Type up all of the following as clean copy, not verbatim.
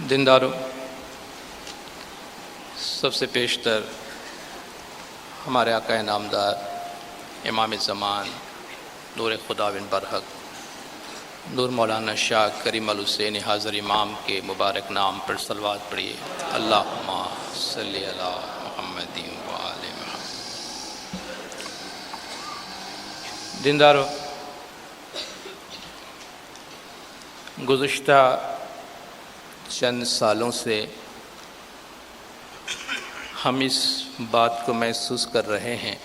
دینداروں، سب سے پیشتر ہمارے آقا نامدار امام زمان نور خدا بن برحق نور مولانا شاہ کریم الحسین حاضر امام کے مبارک نام پر صلوات پڑھیے۔ اللہم صلی علی محمد و آل محمد۔ دینداروں، گزشتہ چند سالوں سے ہم اس بات کو محسوس کر رہے ہیں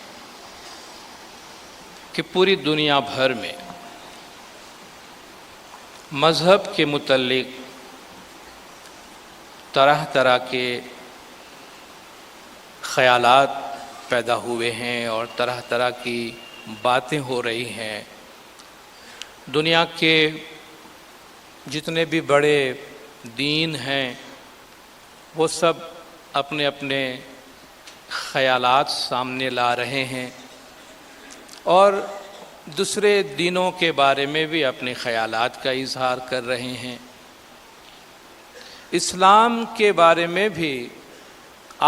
کہ پوری دنیا بھر میں مذہب کے متعلق طرح طرح کے خیالات پیدا ہوئے ہیں اور طرح طرح کی باتیں ہو رہی ہیں۔ دنیا کے جتنے بھی بڑے دین ہیں وہ سب اپنے اپنے خیالات سامنے لا رہے ہیں اور دوسرے دینوں کے بارے میں بھی اپنے خیالات کا اظہار کر رہے ہیں۔ اسلام کے بارے میں بھی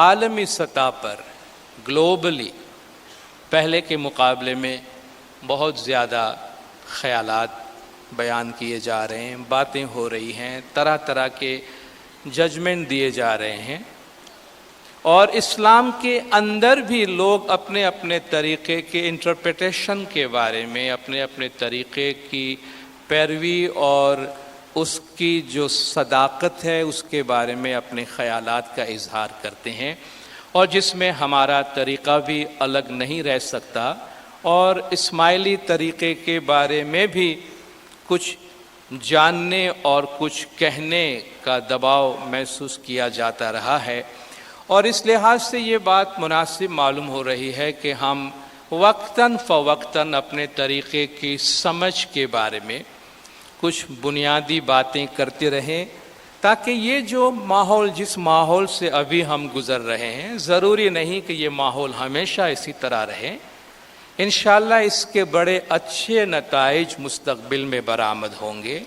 عالمی سطح پر گلوبلی پہلے کے مقابلے میں بہت زیادہ خیالات بیان کیے جا رہے ہیں، باتیں ہو رہی ہیں، طرح طرح کے ججمنٹ دیے جا رہے ہیں، اور اسلام کے اندر بھی لوگ اپنے اپنے طریقے کے انٹرپریٹیشن کے بارے میں اپنے اپنے طریقے کی پیروی اور اس کی جو صداقت ہے اس کے بارے میں اپنے خیالات کا اظہار کرتے ہیں، اور جس میں ہمارا طریقہ بھی الگ نہیں رہ سکتا، اور اسماعیلی طریقے کے بارے میں بھی کچھ جاننے اور کچھ کہنے کا دباؤ محسوس کیا جاتا رہا ہے، اور اس لحاظ سے یہ بات مناسب معلوم ہو رہی ہے کہ ہم وقتاً فوقتاً اپنے طریقے کی سمجھ کے بارے میں کچھ بنیادی باتیں کرتے رہیں، تاکہ یہ جو ماحول جس ماحول سے ابھی ہم گزر رہے ہیں، ضروری نہیں کہ یہ ماحول ہمیشہ اسی طرح رہے، انشاءاللہ اس کے بڑے اچھے نتائج مستقبل میں برآمد ہوں گے۔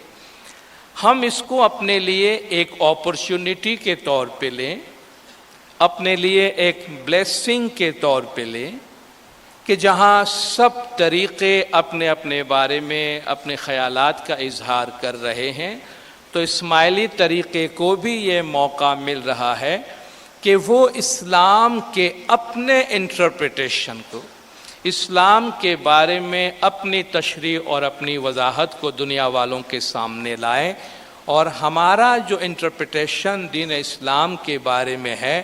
ہم اس کو اپنے لیے ایک اپرچونٹی کے طور پہ لیں، اپنے لیے ایک بلیسنگ کے طور پہ لیں، کہ جہاں سب طریقے اپنے اپنے بارے میں اپنے خیالات کا اظہار کر رہے ہیں، تو اسماعیلی طریقے کو بھی یہ موقع مل رہا ہے کہ وہ اسلام کے اپنے انٹرپریٹیشن کو، اسلام کے بارے میں اپنی تشریح اور اپنی وضاحت کو دنیا والوں کے سامنے لائیں، اور ہمارا جو انٹرپریٹیشن دین اسلام کے بارے میں ہے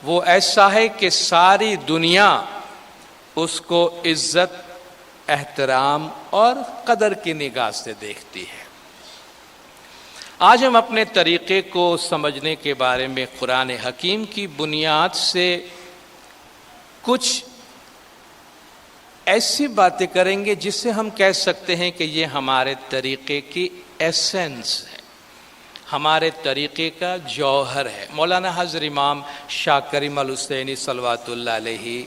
وہ ایسا ہے کہ ساری دنیا اس کو عزت، احترام اور قدر کی نگاہ سے دیکھتی ہے۔ آج ہم اپنے طریقے کو سمجھنے کے بارے میں قرآن حکیم کی بنیاد سے کچھ ایسی باتیں کریں گے جس سے ہم کہہ سکتے ہیں کہ یہ ہمارے طریقے کی ایسنس ہے، ہمارے طریقے کا جوہر ہے۔ مولانا حضرت امام شاہ کریم الحسینی صلوات اللہ علیہ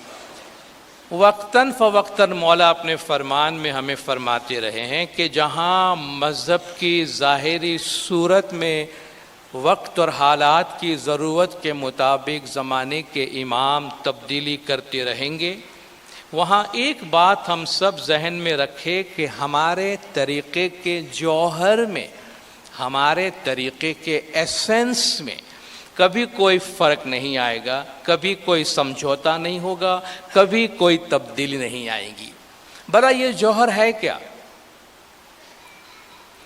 وقتاً فوقتاً مولا اپنے فرمان میں ہمیں فرماتے رہے ہیں کہ جہاں مذہب کی ظاہری صورت میں وقت اور حالات کی ضرورت کے مطابق زمانے کے امام تبدیلی کرتے رہیں گے، وہاں ایک بات ہم سب ذہن میں رکھے کہ ہمارے طریقے کے جوہر میں، ہمارے طریقے کے ایسنس میں کبھی کوئی فرق نہیں آئے گا، کبھی کوئی سمجھوتا نہیں ہوگا، کبھی کوئی تبدیلی نہیں آئے گی۔ بھلا یہ جوہر ہے کیا؟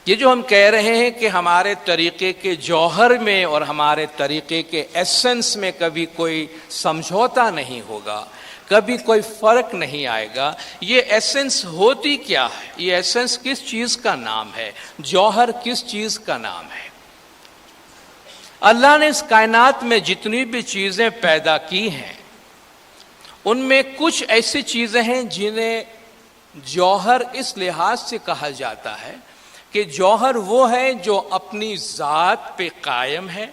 یہ جو ہم کہہ رہے ہیں کہ ہمارے طریقے کے جوہر میں اور ہمارے طریقے کے ایسنس میں کبھی کوئی سمجھوتا نہیں ہوگا، کبھی کوئی فرق نہیں آئے گا، یہ ایسنس ہوتی کیا ہے؟ یہ ایسنس کس چیز کا نام ہے؟ جوہر کس چیز کا نام ہے؟ اللہ نے اس کائنات میں جتنی بھی چیزیں پیدا کی ہیں ان میں کچھ ایسی چیزیں ہیں جنہیں جوہر اس لحاظ سے کہا جاتا ہے کہ جوہر وہ ہے جو اپنی ذات پہ قائم ہے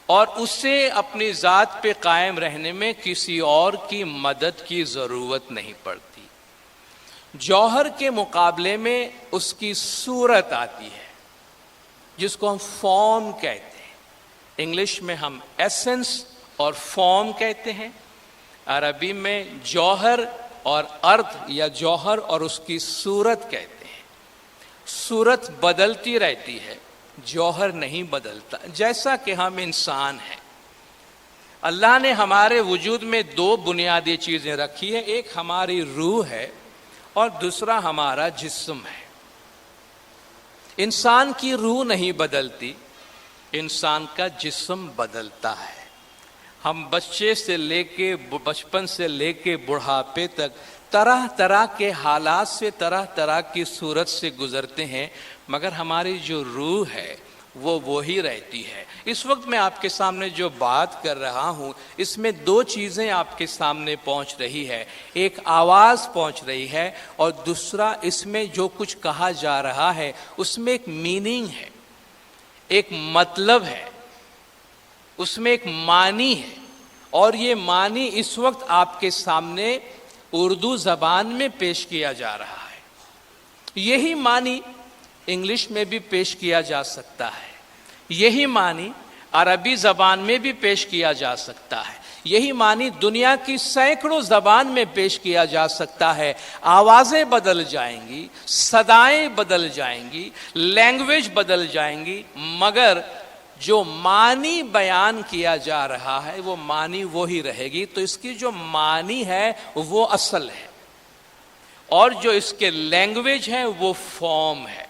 اور اسے اپنی ذات پہ قائم رہنے میں کسی اور کی مدد کی ضرورت نہیں پڑتی۔ جوہر کے مقابلے میں اس کی صورت آتی ہے جس کو ہم فارم کہتے ہیں، انگلش میں ہم ایسنس اور فارم کہتے ہیں، عربی میں جوہر اور ارتھ یا جوہر اور اس کی صورت کہتے ہیں۔ صورت بدلتی رہتی ہے، جوہر نہیں بدلتا۔ جیسا کہ ہم انسان ہیں، اللہ نے ہمارے وجود میں دو بنیادی چیزیں رکھی ہیں، ایک ہماری روح ہے اور دوسرا ہمارا جسم ہے۔ انسان کی روح نہیں بدلتی، انسان کا جسم بدلتا ہے۔ ہم بچپن سے لے کے بڑھاپے تک طرح طرح کے حالات سے، طرح طرح کی صورت سے گزرتے ہیں، مگر ہماری جو روح ہے وہ وہی رہتی ہے۔ اس وقت میں آپ کے سامنے جو بات کر رہا ہوں، اس میں دو چیزیں آپ کے سامنے پہنچ رہی ہے، ایک آواز پہنچ رہی ہے اور دوسرا اس میں جو کچھ کہا جا رہا ہے اس میں ایک میننگ ہے، ایک مطلب ہے، اس میں ایک معنی ہے، اور یہ معنی اس وقت آپ کے سامنے اردو زبان میں پیش کیا جا رہا ہے۔ یہی معنی انگلش میں بھی پیش کیا جا سکتا ہے، یہی معنی عربی زبان میں بھی پیش کیا جا سکتا ہے، یہی معنی دنیا کی سینکڑوں زبان میں پیش کیا جا سکتا ہے۔ آوازیں بدل جائیں گی، صدائیں بدل جائیں گی، لینگویج بدل جائیں گی، مگر جو معنی بیان کیا جا رہا ہے وہ معنی وہی رہے گی۔ تو اس کی جو معنی ہے وہ اصل ہے، اور جو اس کے لینگویج ہے وہ فارم ہے،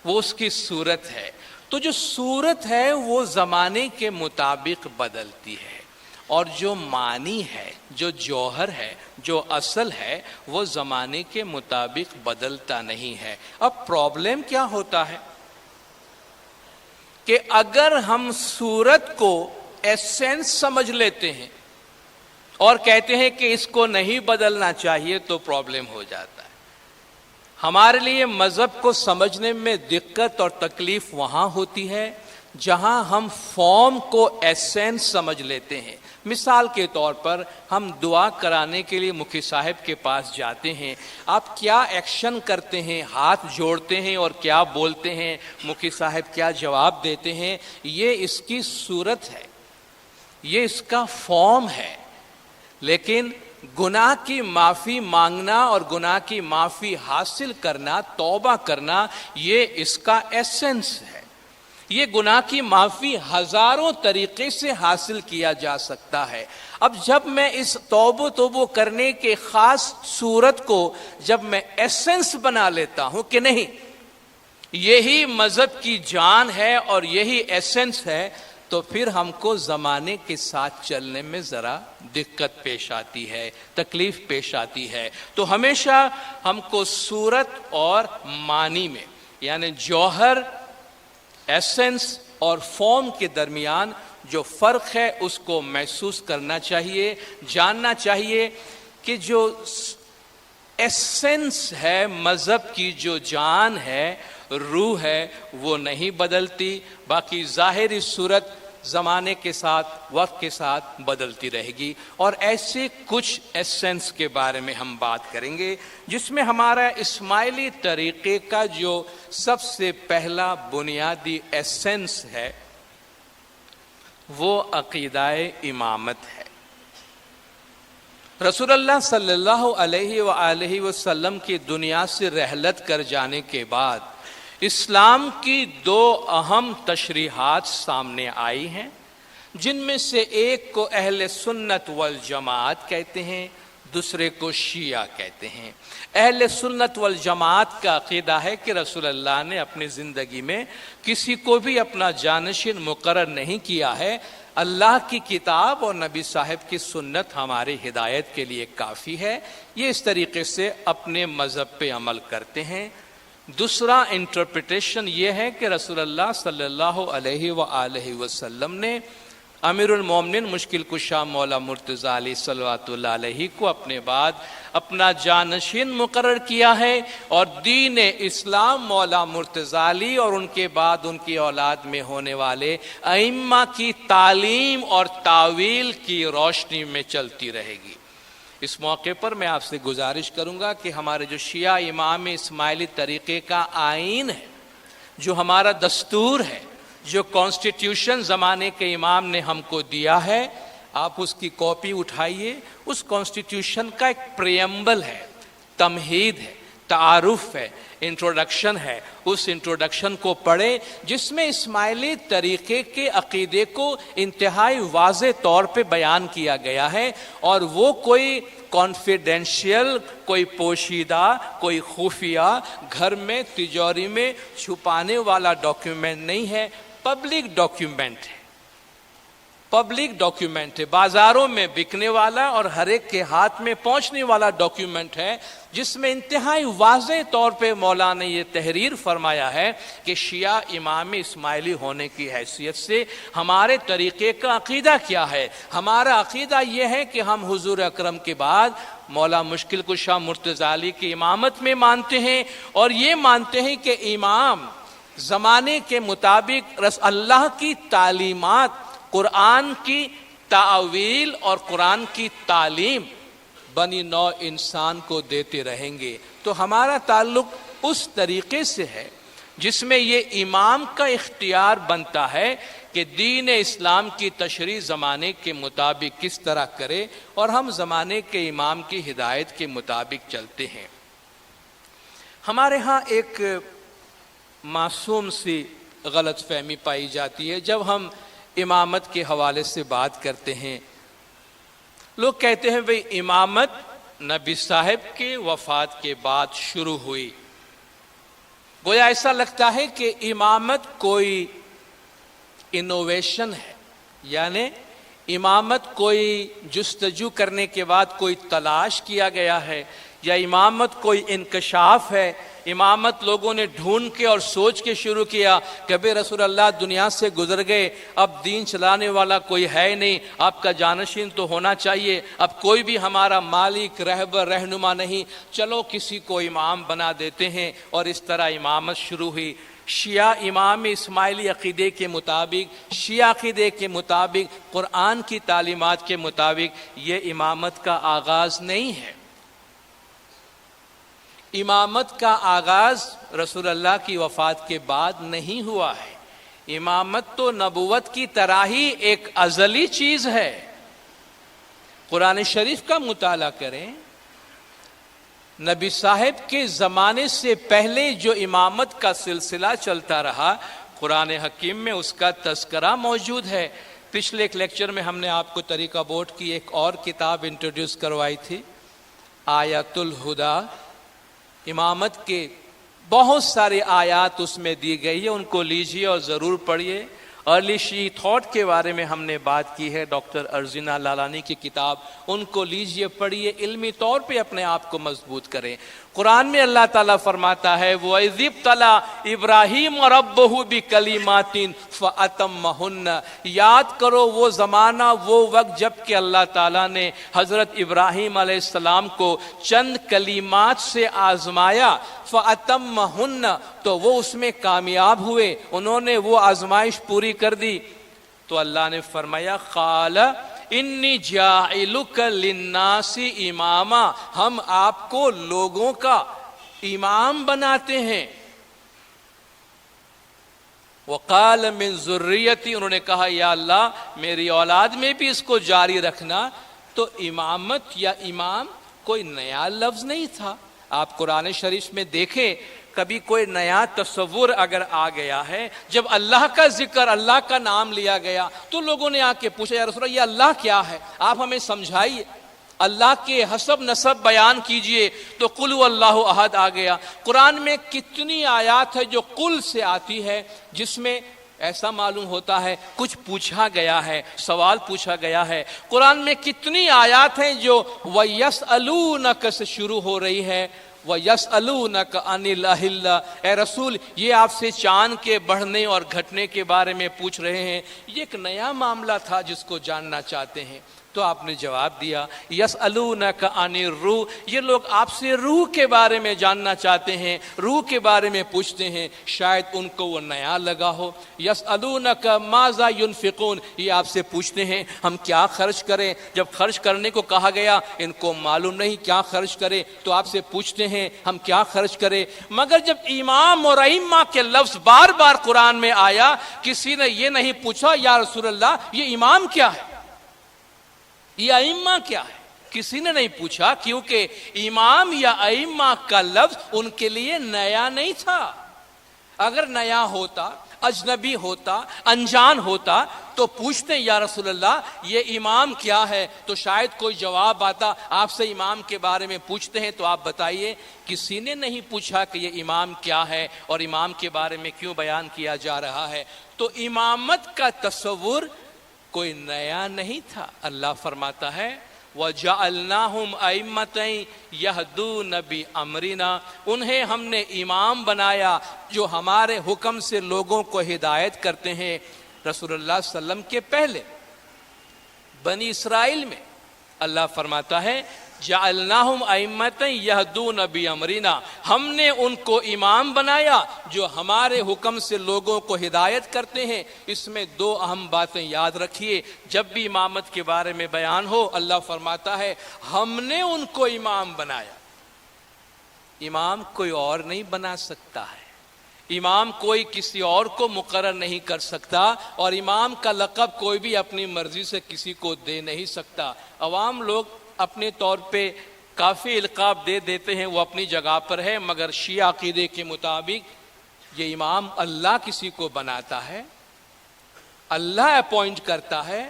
وہ اس کی صورت ہے۔ تو جو صورت ہے وہ زمانے کے مطابق بدلتی ہے، اور جو معنی ہے، جو جوہر ہے، جو اصل ہے، وہ زمانے کے مطابق بدلتا نہیں ہے۔ اب پرابلم کیا ہوتا ہے کہ اگر ہم صورت کو ایسنس سمجھ لیتے ہیں اور کہتے ہیں کہ اس کو نہیں بدلنا چاہیے، تو پرابلم ہو جاتا ہے۔ ہمارے لیے مذہب کو سمجھنے میں دقت اور تکلیف وہاں ہوتی ہے جہاں ہم فارم کو ایسنس سمجھ لیتے ہیں۔ مثال کے طور پر ہم دعا کرانے کے لیے مفتی صاحب کے پاس جاتے ہیں، آپ کیا ایکشن کرتے ہیں، ہاتھ جوڑتے ہیں اور کیا بولتے ہیں، مفتی صاحب کیا جواب دیتے ہیں، یہ اس کی صورت ہے، یہ اس کا فارم ہے۔ لیکن گناہ کی معافی مانگنا اور گناہ کی معافی حاصل کرنا، توبہ کرنا، یہ اس کا ایسنس ہے۔ یہ گناہ کی معافی ہزاروں طریقے سے حاصل کیا جا سکتا ہے۔ اب جب میں اس توبہ کرنے کے خاص صورت کو جب میں ایسنس بنا لیتا ہوں کہ نہیں، یہی مذہب کی جان ہے اور یہی ایسنس ہے، تو پھر ہم کو زمانے کے ساتھ چلنے میں ذرا دقت پیش آتی ہے، تکلیف پیش آتی ہے۔ تو ہمیشہ ہم کو صورت اور معنی میں، یعنی جوہر، ایسنس اور فارم کے درمیان جو فرق ہے اس کو محسوس کرنا چاہیے، جاننا چاہیے کہ جو ایسنس ہے، مذہب کی جو جان ہے، روح ہے، وہ نہیں بدلتی، باقی ظاہری صورت زمانے کے ساتھ، وقت کے ساتھ بدلتی رہے گی۔ اور ایسے کچھ ایسنس کے بارے میں ہم بات کریں گے جس میں ہمارا اسماعیلی طریقے کا جو سب سے پہلا بنیادی ایسنس ہے وہ عقیدہ امامت ہے۔ رسول اللہ صلی اللہ علیہ وآلہ وسلم کی دنیا سے رحلت کر جانے کے بعد اسلام کی دو اہم تشریحات سامنے آئی ہیں، جن میں سے ایک کو اہل سنت والجماعت کہتے ہیں، دوسرے کو شیعہ کہتے ہیں۔ اہل سنت والجماعت کا عقیدہ ہے کہ رسول اللہ نے اپنی زندگی میں کسی کو بھی اپنا جانشین مقرر نہیں کیا ہے، اللہ کی کتاب اور نبی صاحب کی سنت ہماری ہدایت کے لیے کافی ہے، یہ اس طریقے سے اپنے مذہب پہ عمل کرتے ہیں۔ دوسرا انٹرپریٹیشن یہ ہے کہ رسول اللہ صلی اللہ علیہ وآلہ وسلم نے امیر المومنین مشکل کشا مولا مرتضی علیہ صلوات اللہ علیہ کو اپنے بعد اپنا جانشین مقرر کیا ہے، اور دین اسلام مولا مرتضی علی اور ان کے بعد ان کی اولاد میں ہونے والے ائمہ کی تعلیم اور تعویل کی روشنی میں چلتی رہے گی۔ اس موقع پر میں آپ سے گزارش کروں گا کہ ہمارے جو شیعہ امام اسماعیلی طریقے کا آئین ہے، جو ہمارا دستور ہے، جو کانسٹیٹیوشن زمانے کے امام نے ہم کو دیا ہے، آپ اس کی کاپی اٹھائیے، اس کانسٹیٹیوشن کا ایک پریمبل ہے، تمہید ہے، تعارف ہے، انٹروڈکشن ہے، اس انٹروڈکشن کو پڑھیں جس میں اسماعیلی طریقے کے عقیدے کو انتہائی واضح طور پہ بیان کیا گیا ہے، اور وہ کوئی کانفیڈینشیل، کوئی پوشیدہ، کوئی خفیہ، گھر میں تجوری میں چھپانے والا ڈاکیومنٹ نہیں ہے، پبلک ڈاکیومنٹ ہے، پبلک ڈاکیومنٹ ہے، بازاروں میں بکنے والا اور ہر ایک کے ہاتھ میں پہنچنے والا ڈاکیومنٹ ہے، جس میں انتہائی واضح طور پہ مولا نے یہ تحریر فرمایا ہے کہ شیعہ امام اسماعیلی ہونے کی حیثیت سے ہمارے طریقے کا عقیدہ کیا ہے۔ ہمارا عقیدہ یہ ہے کہ ہم حضور اکرم کے بعد مولا مشکل کشا مرتضی علی کی امامت میں مانتے ہیں، اور یہ مانتے ہیں کہ امام زمانے کے مطابق اللہ کی تعلیمات، قرآن کی تعویل اور قرآن کی تعلیم بنی نوع انسان کو دیتے رہیں گے۔ تو ہمارا تعلق اس طریقے سے ہے جس میں یہ امام کا اختیار بنتا ہے کہ دین اسلام کی تشریح زمانے کے مطابق کس طرح کرے، اور ہم زمانے کے امام کی ہدایت کے مطابق چلتے ہیں۔ ہمارے ہاں ایک معصوم سی غلط فہمی پائی جاتی ہے جب ہم امامت کے حوالے سے بات کرتے ہیں۔ لوگ کہتے ہیں بھئی امامت نبی صاحب کے وفات کے بعد شروع ہوئی، گویا ایسا لگتا ہے کہ امامت کوئی انوویشن ہے، یعنی امامت کوئی جستجو کرنے کے بعد کوئی تلاش کیا گیا ہے، یا امامت کوئی انکشاف ہے، امامت لوگوں نے ڈھونڈ کے اور سوچ کے شروع کیا کہ بے رسول اللہ دنیا سے گزر گئے، اب دین چلانے والا کوئی ہے نہیں، آپ کا جانشین تو ہونا چاہیے، اب کوئی بھی ہمارا مالک، رہبر، رہنما نہیں، چلو کسی کو امام بنا دیتے ہیں، اور اس طرح امامت شروع ہوئی۔ شیعہ امام اسماعیلی عقیدے کے مطابق، شیعہ عقیدے کے مطابق، قرآن کی تعلیمات کے مطابق یہ امامت کا آغاز نہیں ہے۔ امامت کا آغاز رسول اللہ کی وفات کے بعد نہیں ہوا ہے۔ امامت تو نبوت کی طرح ہی ایک ازلی چیز ہے۔ قرآن شریف کا مطالعہ کریں، نبی صاحب کے زمانے سے پہلے جو امامت کا سلسلہ چلتا رہا، قرآن حکیم میں اس کا تذکرہ موجود ہے۔ پچھلے ایک لیکچر میں ہم نے آپ کو طریقہ بورڈ کی ایک اور کتاب انٹروڈیوس کروائی تھی، آیت الہدا۔ امامت کے بہت سارے آیات اس میں دی گئی ہے، ان کو لیجیے اور ضرور پڑھیے۔ ارلی شیعی تھاٹ کے بارے میں ہم نے بات کی ہے، ڈاکٹر ارزینہ لالانی کی کتاب، ان کو لیجیے، پڑھیے، علمی طور پہ اپنے آپ کو مضبوط کریں۔ قرآن میں اللہ تعالیٰ فرماتا ہے وَإِذِ ابْتَلَىٰ إِبْرَاهِيمَ رَبُّهُ بِكَلِمَاتٍ فَأَتَمَّهُنَّ۔ یاد کرو وہ زمانہ، وہ وقت جب کہ اللہ تعالیٰ نے حضرت ابراہیم علیہ السلام کو چند کلمات سے آزمایا، فَأَتَمَّهُنَّ، تو وہ اس میں کامیاب ہوئے، انہوں نے وہ آزمائش پوری کر دی۔ تو اللہ نے فرمایا قَالَ انی جاعلک للناس اماما، ہم آپ کو لوگوں کا امام بناتے ہیں۔ وقال من ذریتی، انہوں نے کہا یا اللہ میری اولاد میں بھی اس کو جاری رکھنا۔ تو امامت یا امام کوئی نیا لفظ نہیں تھا۔ آپ قرآن شریف میں دیکھیں، کبھی کوئی نیا تصور اگر آ گیا ہے، جب اللہ کا ذکر، اللہ کا نام لیا گیا، تو لوگوں نے آ کے پوچھا یا رسول اللہ یہ اللہ کیا ہے، آپ ہمیں سمجھائیے، اللہ کے حسب نسب بیان کیجئے۔ تو قل هو اللہ احد آ گیا۔ قرآن میں کتنی آیات ہے جو قل سے آتی ہے، جس میں ایسا معلوم ہوتا ہے کچھ پوچھا گیا ہے، سوال پوچھا گیا ہے۔ قرآن میں کتنی آیات ہیں جو وَيَسْأَلُونَكَ سے شروع ہو رہی ہے، وَيَسْأَلُونَكَ عَنِ الْأَهِلَّةِ، اے رسول یہ آپ سے چاند کے بڑھنے اور گھٹنے کے بارے میں پوچھ رہے ہیں۔ یہ ایک نیا معاملہ تھا جس کو جاننا چاہتے ہیں۔ تو آپ نے جواب دیا یسألونک عن الروح، یہ لوگ آپ سے روح کے بارے میں جاننا چاہتے ہیں، روح کے بارے میں پوچھتے ہیں، شاید ان کو وہ نیا لگا ہو۔ یسألونک ماذا ينفقون، یہ آپ سے پوچھتے ہیں ہم کیا خرچ کریں، جب خرچ کرنے کو کہا گیا ان کو معلوم نہیں کیا خرچ کرے، تو آپ سے پوچھتے ہیں ہم کیا خرچ کریں۔ مگر جب امام اور ائمہ کے لفظ بار بار قرآن میں آیا، کسی نے یہ نہیں پوچھا یا رسول اللہ یہ امام کیا ہے، یہ ائمہ کیا ہے، کسی نے نہیں پوچھا، کیونکہ امام یا ائمہ کا لفظ ان کے لیے نیا نہیں تھا۔ اگر نیا ہوتا، اجنبی ہوتا، انجان ہوتا تو پوچھتے یا رسول اللہ یہ امام کیا ہے، تو شاید کوئی جواب آتا۔ آپ سے امام کے بارے میں پوچھتے ہیں تو آپ بتائیے، کسی نے نہیں پوچھا کہ یہ امام کیا ہے اور امام کے بارے میں کیوں بیان کیا جا رہا ہے۔ تو امامت کا تصور کوئی نیا نہیں تھا۔ اللہ فرماتا ہے وَجَعَلْنَاهُمْ أَئِمَّةً يَهْدُونَ بِأَمْرِنَا، انہیں ہم نے امام بنایا جو ہمارے حکم سے لوگوں کو ہدایت کرتے ہیں۔ رسول اللہ صلی اللہ علیہ وسلم کے پہلے بنی اسرائیل میں اللہ فرماتا ہے جعلناہم ائمۃ یہدون بامرنا، ہم نے ان کو امام بنایا جو ہمارے حکم سے لوگوں کو ہدایت کرتے ہیں۔ اس میں دو اہم باتیں یاد رکھیے، جب بھی امامت کے بارے میں بیان ہو اللہ فرماتا ہے ہم نے ان کو امام بنایا۔ امام کوئی اور نہیں بنا سکتا ہے، امام کوئی کسی اور کو مقرر نہیں کر سکتا، اور امام کا لقب کوئی بھی اپنی مرضی سے کسی کو دے نہیں سکتا۔ عوام لوگ اپنے طور پہ کافی القاب دے دیتے ہیں، وہ اپنی جگہ پر ہے، مگر شیعہ عقیدے کے مطابق یہ امام اللہ کسی کو بناتا ہے، اللہ اپوائنٹ کرتا ہے،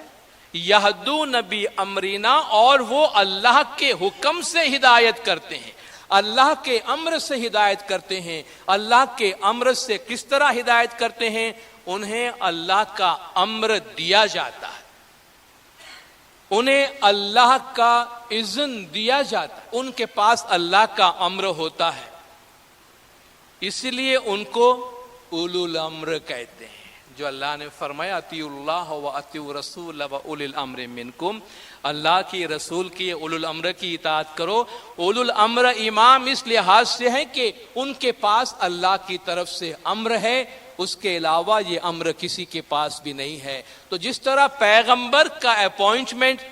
یہدون بامرنا، اور وہ اللہ کے حکم سے ہدایت کرتے ہیں، اللہ کے امر سے ہدایت کرتے ہیں۔ اللہ کے امر سے کس طرح ہدایت کرتے ہیں؟ انہیں اللہ کا امر دیا جاتا ہے، انہیں اللہ کا اذن دیا جاتا ہے، ان کے پاس اللہ کا امر ہوتا ہے، اس لیے ان کو اولو الامر کہتے ہیں۔ جو اللہ نے فرمایا اطیعوا اللہ و اطیعوا الرسول و اولی الامر منکم، اللہ کی رسول کی اولو الامر کی اطاعت کرو۔ اولو الامر امام اس لحاظ سے ہے کہ ان کے پاس اللہ کی طرف سے امر ہے، اس کے علاوہ یہ امر کسی کے پاس بھی نہیں ہے۔ تو جس طرح پیغمبر کا اپوائنٹمنٹ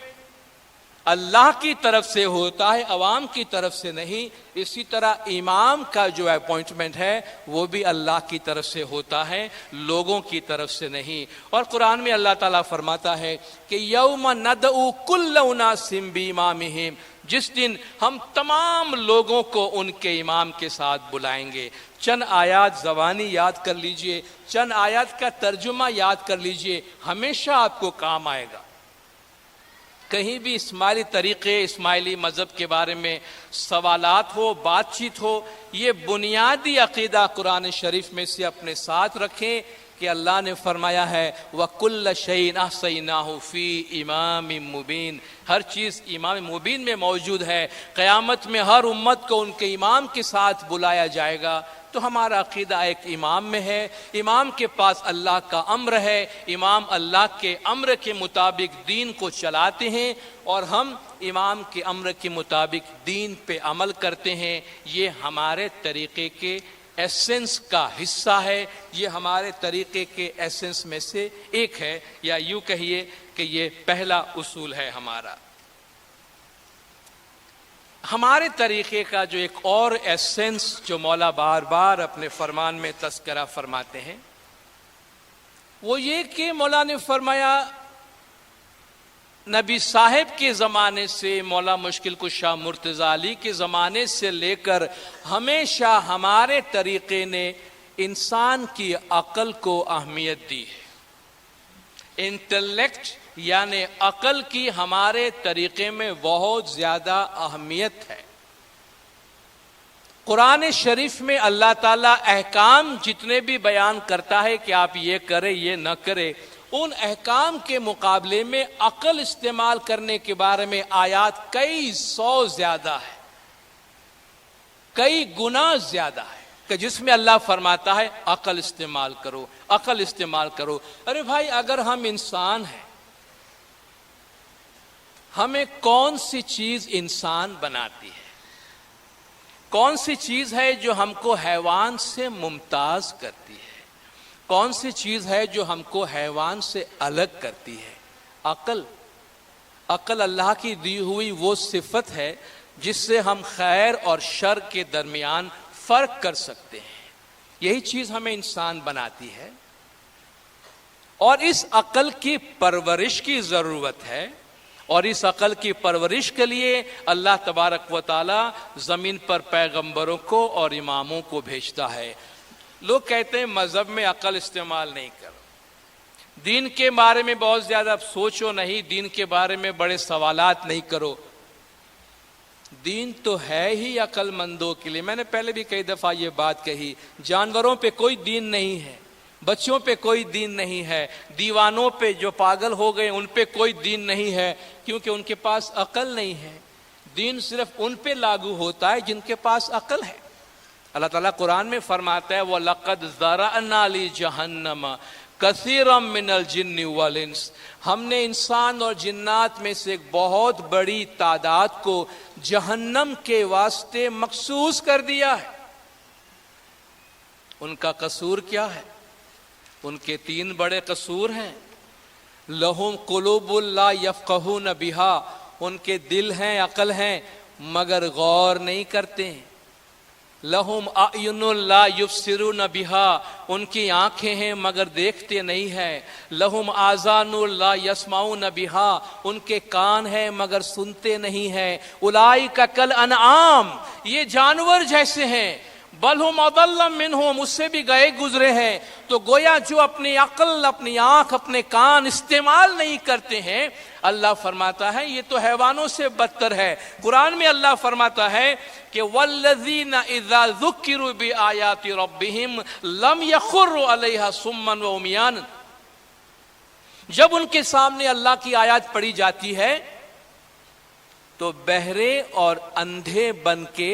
اللہ کی طرف سے ہوتا ہے، عوام کی طرف سے نہیں، اسی طرح امام کا جو اپوائنٹمنٹ ہے وہ بھی اللہ کی طرف سے ہوتا ہے، لوگوں کی طرف سے نہیں۔ اور قرآن میں اللہ تعالیٰ فرماتا ہے کہ یوم ندعو کل اناس بامامہم، جس دن ہم تمام لوگوں کو ان کے امام کے ساتھ بلائیں گے۔ چند آیات زبانی یاد کر لیجئے، چند آیات کا ترجمہ یاد کر لیجئے، ہمیشہ آپ کو کام آئے گا۔ کہیں بھی اسماعیلی طریقے، اسماعیلی مذہب کے بارے میں سوالات ہو، بات چیت ہو، یہ بنیادی عقیدہ قرآن شریف میں سے اپنے ساتھ رکھیں کہ اللہ نے فرمایا ہے وَكُلَّ شَيْءٍ أَحْصَيْنَاهُ فِي إِمَامٍ مُبِينٍ، ہر چیز امام مبین میں موجود ہے۔ قیامت میں ہر امت کو ان کے امام کے ساتھ بلایا جائے گا۔ تو ہمارا عقیدہ ایک امام میں ہے، امام کے پاس اللہ کا امر ہے، امام اللہ کے امر کے مطابق دین کو چلاتے ہیں، اور ہم امام کے امر کے مطابق دین پہ عمل کرتے ہیں۔ یہ ہمارے طریقے کے ایسنس کا حصہ ہے، یہ ہمارے طریقے کے ایسنس میں سے ایک ہے، یا یوں کہیے کہ یہ پہلا اصول ہے ہمارا۔ ہمارے طریقے کا جو ایک اور ایسنس جو مولا بار بار اپنے فرمان میں تذکرہ فرماتے ہیں وہ یہ کہ مولا نے فرمایا نبی صاحب کے زمانے سے، مولا مشکل کشا مرتضی علی کے زمانے سے لے کر ہمیشہ ہمارے طریقے نے انسان کی عقل کو اہمیت دی ہے۔ انٹلیکٹ یعنی عقل کی ہمارے طریقے میں بہت زیادہ اہمیت ہے۔ قرآن شریف میں اللہ تعالیٰ احکام جتنے بھی بیان کرتا ہے کہ آپ یہ کریں یہ نہ کریں، ان احکام کے مقابلے میں عقل استعمال کرنے کے بارے میں آیات کئی سو زیادہ ہے، کئی گنا زیادہ ہے، کہ جس میں اللہ فرماتا ہے عقل استعمال کرو، عقل استعمال کرو۔ ارے بھائی اگر ہم انسان ہیں، ہمیں کون سی چیز انسان بناتی ہے؟ کون سی چیز ہے جو ہم کو حیوان سے ممتاز کرتی ہے؟ کون سی چیز ہے جو ہم کو حیوان سے الگ کرتی ہے؟ عقل۔ عقل اللہ کی دی ہوئی وہ صفت ہے جس سے ہم خیر اور شر کے درمیان فرق کر سکتے ہیں۔ یہی چیز ہمیں انسان بناتی ہے، اور اس عقل کی پرورش کی ضرورت ہے، اور اس عقل کی پرورش کے لیے اللہ تبارک و تعالی زمین پر پیغمبروں کو اور اماموں کو بھیجتا ہے۔ لوگ کہتے ہیں مذہب میں عقل استعمال نہیں کرو، دین کے بارے میں بہت زیادہ سوچو نہیں، دین کے بارے میں بڑے سوالات نہیں کرو۔ دین تو ہے ہی عقل مندوں کے لیے۔ میں نے پہلے بھی کئی دفعہ یہ بات کہی، جانوروں پہ کوئی دین نہیں ہے، بچوں پہ کوئی دین نہیں ہے، دیوانوں پہ جو پاگل ہو گئے ان پہ کوئی دین نہیں ہے، کیونکہ ان کے پاس عقل نہیں ہے۔ دین صرف ان پہ لاگو ہوتا ہے جن کے پاس عقل ہے۔ اللہ تعالیٰ قرآن میں فرماتا ہے وَلَقَدْ ذَرَأْنَا لِجَهَنَّمَ كَثِيرًا مِنَ الْجِنِّ وَالْإِنسِ، ہم نے انسان اور جنات میں سے ایک بہت بڑی تعداد کو جہنم کے واسطے مخصوص کر دیا ہے۔ ان کا قصور کیا ہے؟ ان کے 3 بڑے قصور ہیں۔ لہم قلوب لا یفقہون بہا، ان کے دل ہیں، عقل ہیں، مگر غور نہیں کرتے ہیں۔ لہم اعین لا یبصرون بہا، ان کی آنکھیں ہیں مگر دیکھتے نہیں ہیں۔ لہم آذان لا یسمعون بہا، ان کے کان ہیں مگر سنتے نہیں ہیں۔ اولئک کالانعام، یہ جانور جیسے ہیں، بل ہم اضل منہم، اس سے بھی گئے گزرے ہیں۔ تو گویا جو اپنی عقل، اپنی آنکھ، اپنے کان استعمال نہیں کرتے ہیں، اللہ فرماتا ہے یہ تو حیوانوں سے بدتر ہے۔ قرآن میں اللہ فرماتا ہے کہ والذین اذا ذکروا بآیات ربہم لم یخروا علیہا صما وعمیانا، جب ان کے سامنے اللہ کی آیات پڑھی جاتی ہے تو بہرے اور اندھے بن کے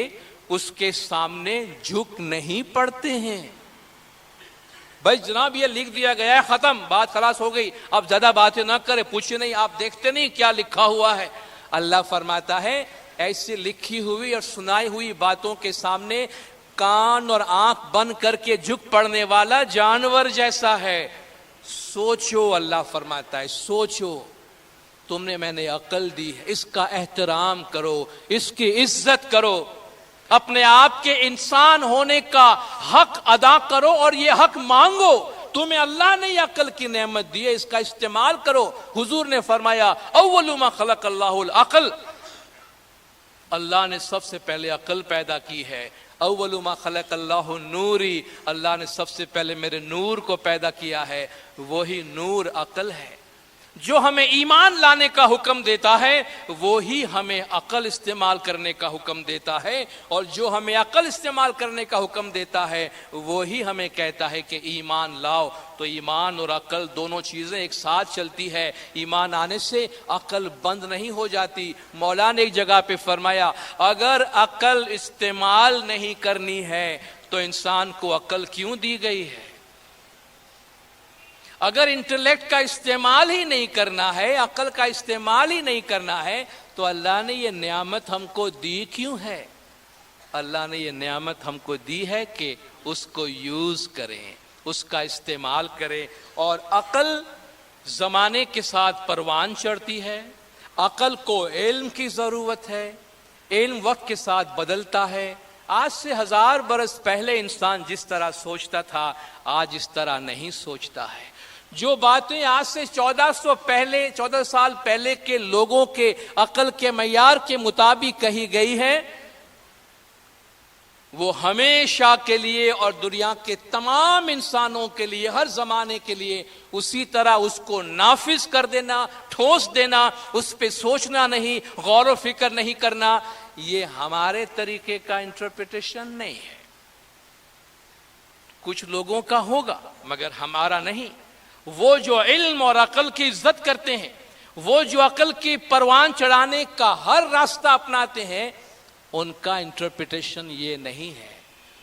اس کے سامنے جھک نہیں پڑتے ہیں۔ بھائی جناب یہ لکھ دیا گیا ہے، ختم، بات خلاص ہو گئی، اب زیادہ باتیں نہ کرے، پوچھے نہیں، آپ دیکھتے نہیں کیا لکھا ہوا ہے۔ اللہ فرماتا ہے ایسی لکھی ہوئی اور سنائی ہوئی باتوں کے سامنے کان اور آنکھ بند کر کے جھک پڑنے والا جانور جیسا ہے۔ سوچو، اللہ فرماتا ہے سوچو، تم نے میں نے عقل دی ہے، اس کا احترام کرو، اس کی عزت کرو، اپنے آپ کے انسان ہونے کا حق ادا کرو اور یہ حق مانگو۔ تمہیں اللہ نے یہ عقل کی نعمت دی ہے، اس کا استعمال کرو۔ حضور نے فرمایا اول ما خلق اللہ العقل، اللہ نے سب سے پہلے عقل پیدا کی ہے۔ اول ما خلق اللہ نوری، اللہ نے سب سے پہلے میرے نور کو پیدا کیا ہے، وہی نور عقل ہے۔ جو ہمیں ایمان لانے کا حکم دیتا ہے وہی ہمیں عقل استعمال کرنے کا حکم دیتا ہے، اور جو ہمیں عقل استعمال کرنے کا حکم دیتا ہے وہی ہمیں کہتا ہے کہ ایمان لاؤ۔ تو ایمان اور عقل دونوں چیزیں ایک ساتھ چلتی ہے، ایمان آنے سے عقل بند نہیں ہو جاتی۔ مولا نے ایک جگہ پہ فرمایا اگر عقل استعمال نہیں کرنی ہے تو انسان کو عقل کیوں دی گئی ہے؟ اگر انٹلیکٹ کا استعمال ہی نہیں کرنا ہے، عقل کا استعمال ہی نہیں کرنا ہے، تو اللہ نے یہ نعمت ہم کو دی کیوں ہے؟ اللہ نے یہ نعمت ہم کو دی ہے کہ اس کو یوز کریں، اس کا استعمال کریں۔ اور عقل زمانے کے ساتھ پروان چڑھتی ہے، عقل کو علم کی ضرورت ہے، علم وقت کے ساتھ بدلتا ہے۔ آج سے 1000 برس پہلے انسان جس طرح سوچتا تھا آج اس طرح نہیں سوچتا ہے۔ جو باتیں آج سے 1400 سال پہلے کے لوگوں کے عقل کے معیار کے مطابق کہی گئی ہے، وہ ہمیشہ کے لیے اور دنیا کے تمام انسانوں کے لیے، ہر زمانے کے لیے اسی طرح اس کو نافذ کر دینا، ٹھوس دینا، اس پہ سوچنا نہیں، غور و فکر نہیں کرنا، یہ ہمارے طریقے کا انٹرپریٹیشن نہیں ہے۔ کچھ لوگوں کا ہوگا مگر ہمارا نہیں۔ وہ جو علم اور عقل کی عزت کرتے ہیں، وہ جو عقل کی پروان چڑھانے کا ہر راستہ اپناتے ہیں، ان کا انٹرپریٹیشن یہ نہیں ہے۔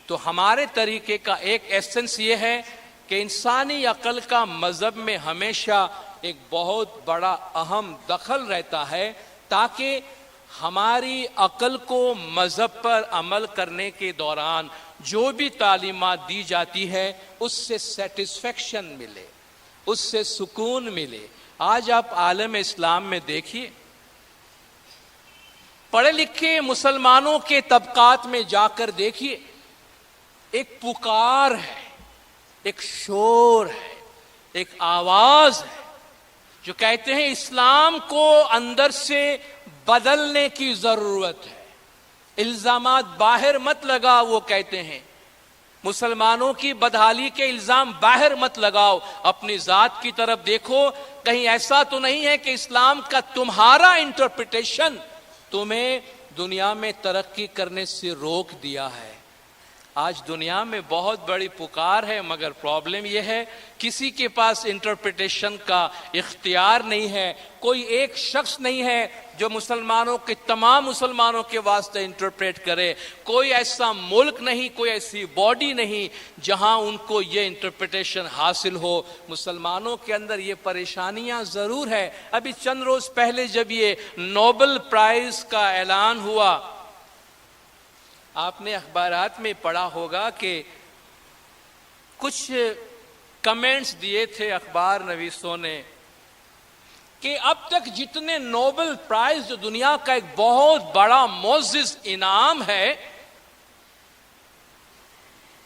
تو ہمارے طریقے کا ایک ایسنس یہ ہے کہ انسانی عقل کا مذہب میں ہمیشہ ایک بہت بڑا اہم دخل رہتا ہے تاکہ ہماری عقل کو مذہب پر عمل کرنے کے دوران جو بھی تعلیمات دی جاتی ہے اس سے سیٹسفیکشن ملے، اس سے سکون ملے۔ آج آپ عالم اسلام میں دیکھیے، پڑھے لکھے مسلمانوں کے طبقات میں جا کر دیکھیے، ایک پکار ہے، ایک شور ہے، ایک آواز ہے جو کہتے ہیں اسلام کو اندر سے بدلنے کی ضرورت ہے، الزامات باہر مت لگا، وہ کہتے ہیں مسلمانوں کی بدحالی کے الزام باہر مت لگاؤ، اپنی ذات کی طرف دیکھو، کہیں ایسا تو نہیں ہے کہ اسلام کا تمہارا انٹرپریٹیشن تمہیں دنیا میں ترقی کرنے سے روک دیا ہے۔ آج دنیا میں بہت بڑی پکار ہے، مگر پرابلم یہ ہے کسی کے پاس انٹرپریٹیشن کا اختیار نہیں ہے، کوئی ایک شخص نہیں ہے جو مسلمانوں کے تمام مسلمانوں کے واسطے انٹرپریٹ کرے، کوئی ایسا ملک نہیں، کوئی ایسی باڈی نہیں جہاں ان کو یہ انٹرپریٹیشن حاصل ہو۔ مسلمانوں کے اندر یہ پریشانیاں ضرور ہے۔ ابھی چند روز پہلے جب یہ نوبل پرائز کا اعلان ہوا، آپ نے اخبارات میں پڑھا ہوگا کہ کچھ کمنٹس دیے تھے اخبار نویسوں نے کہ اب تک جتنے نوبل پرائز جو دنیا کا ایک بہت بڑا معزز انعام ہے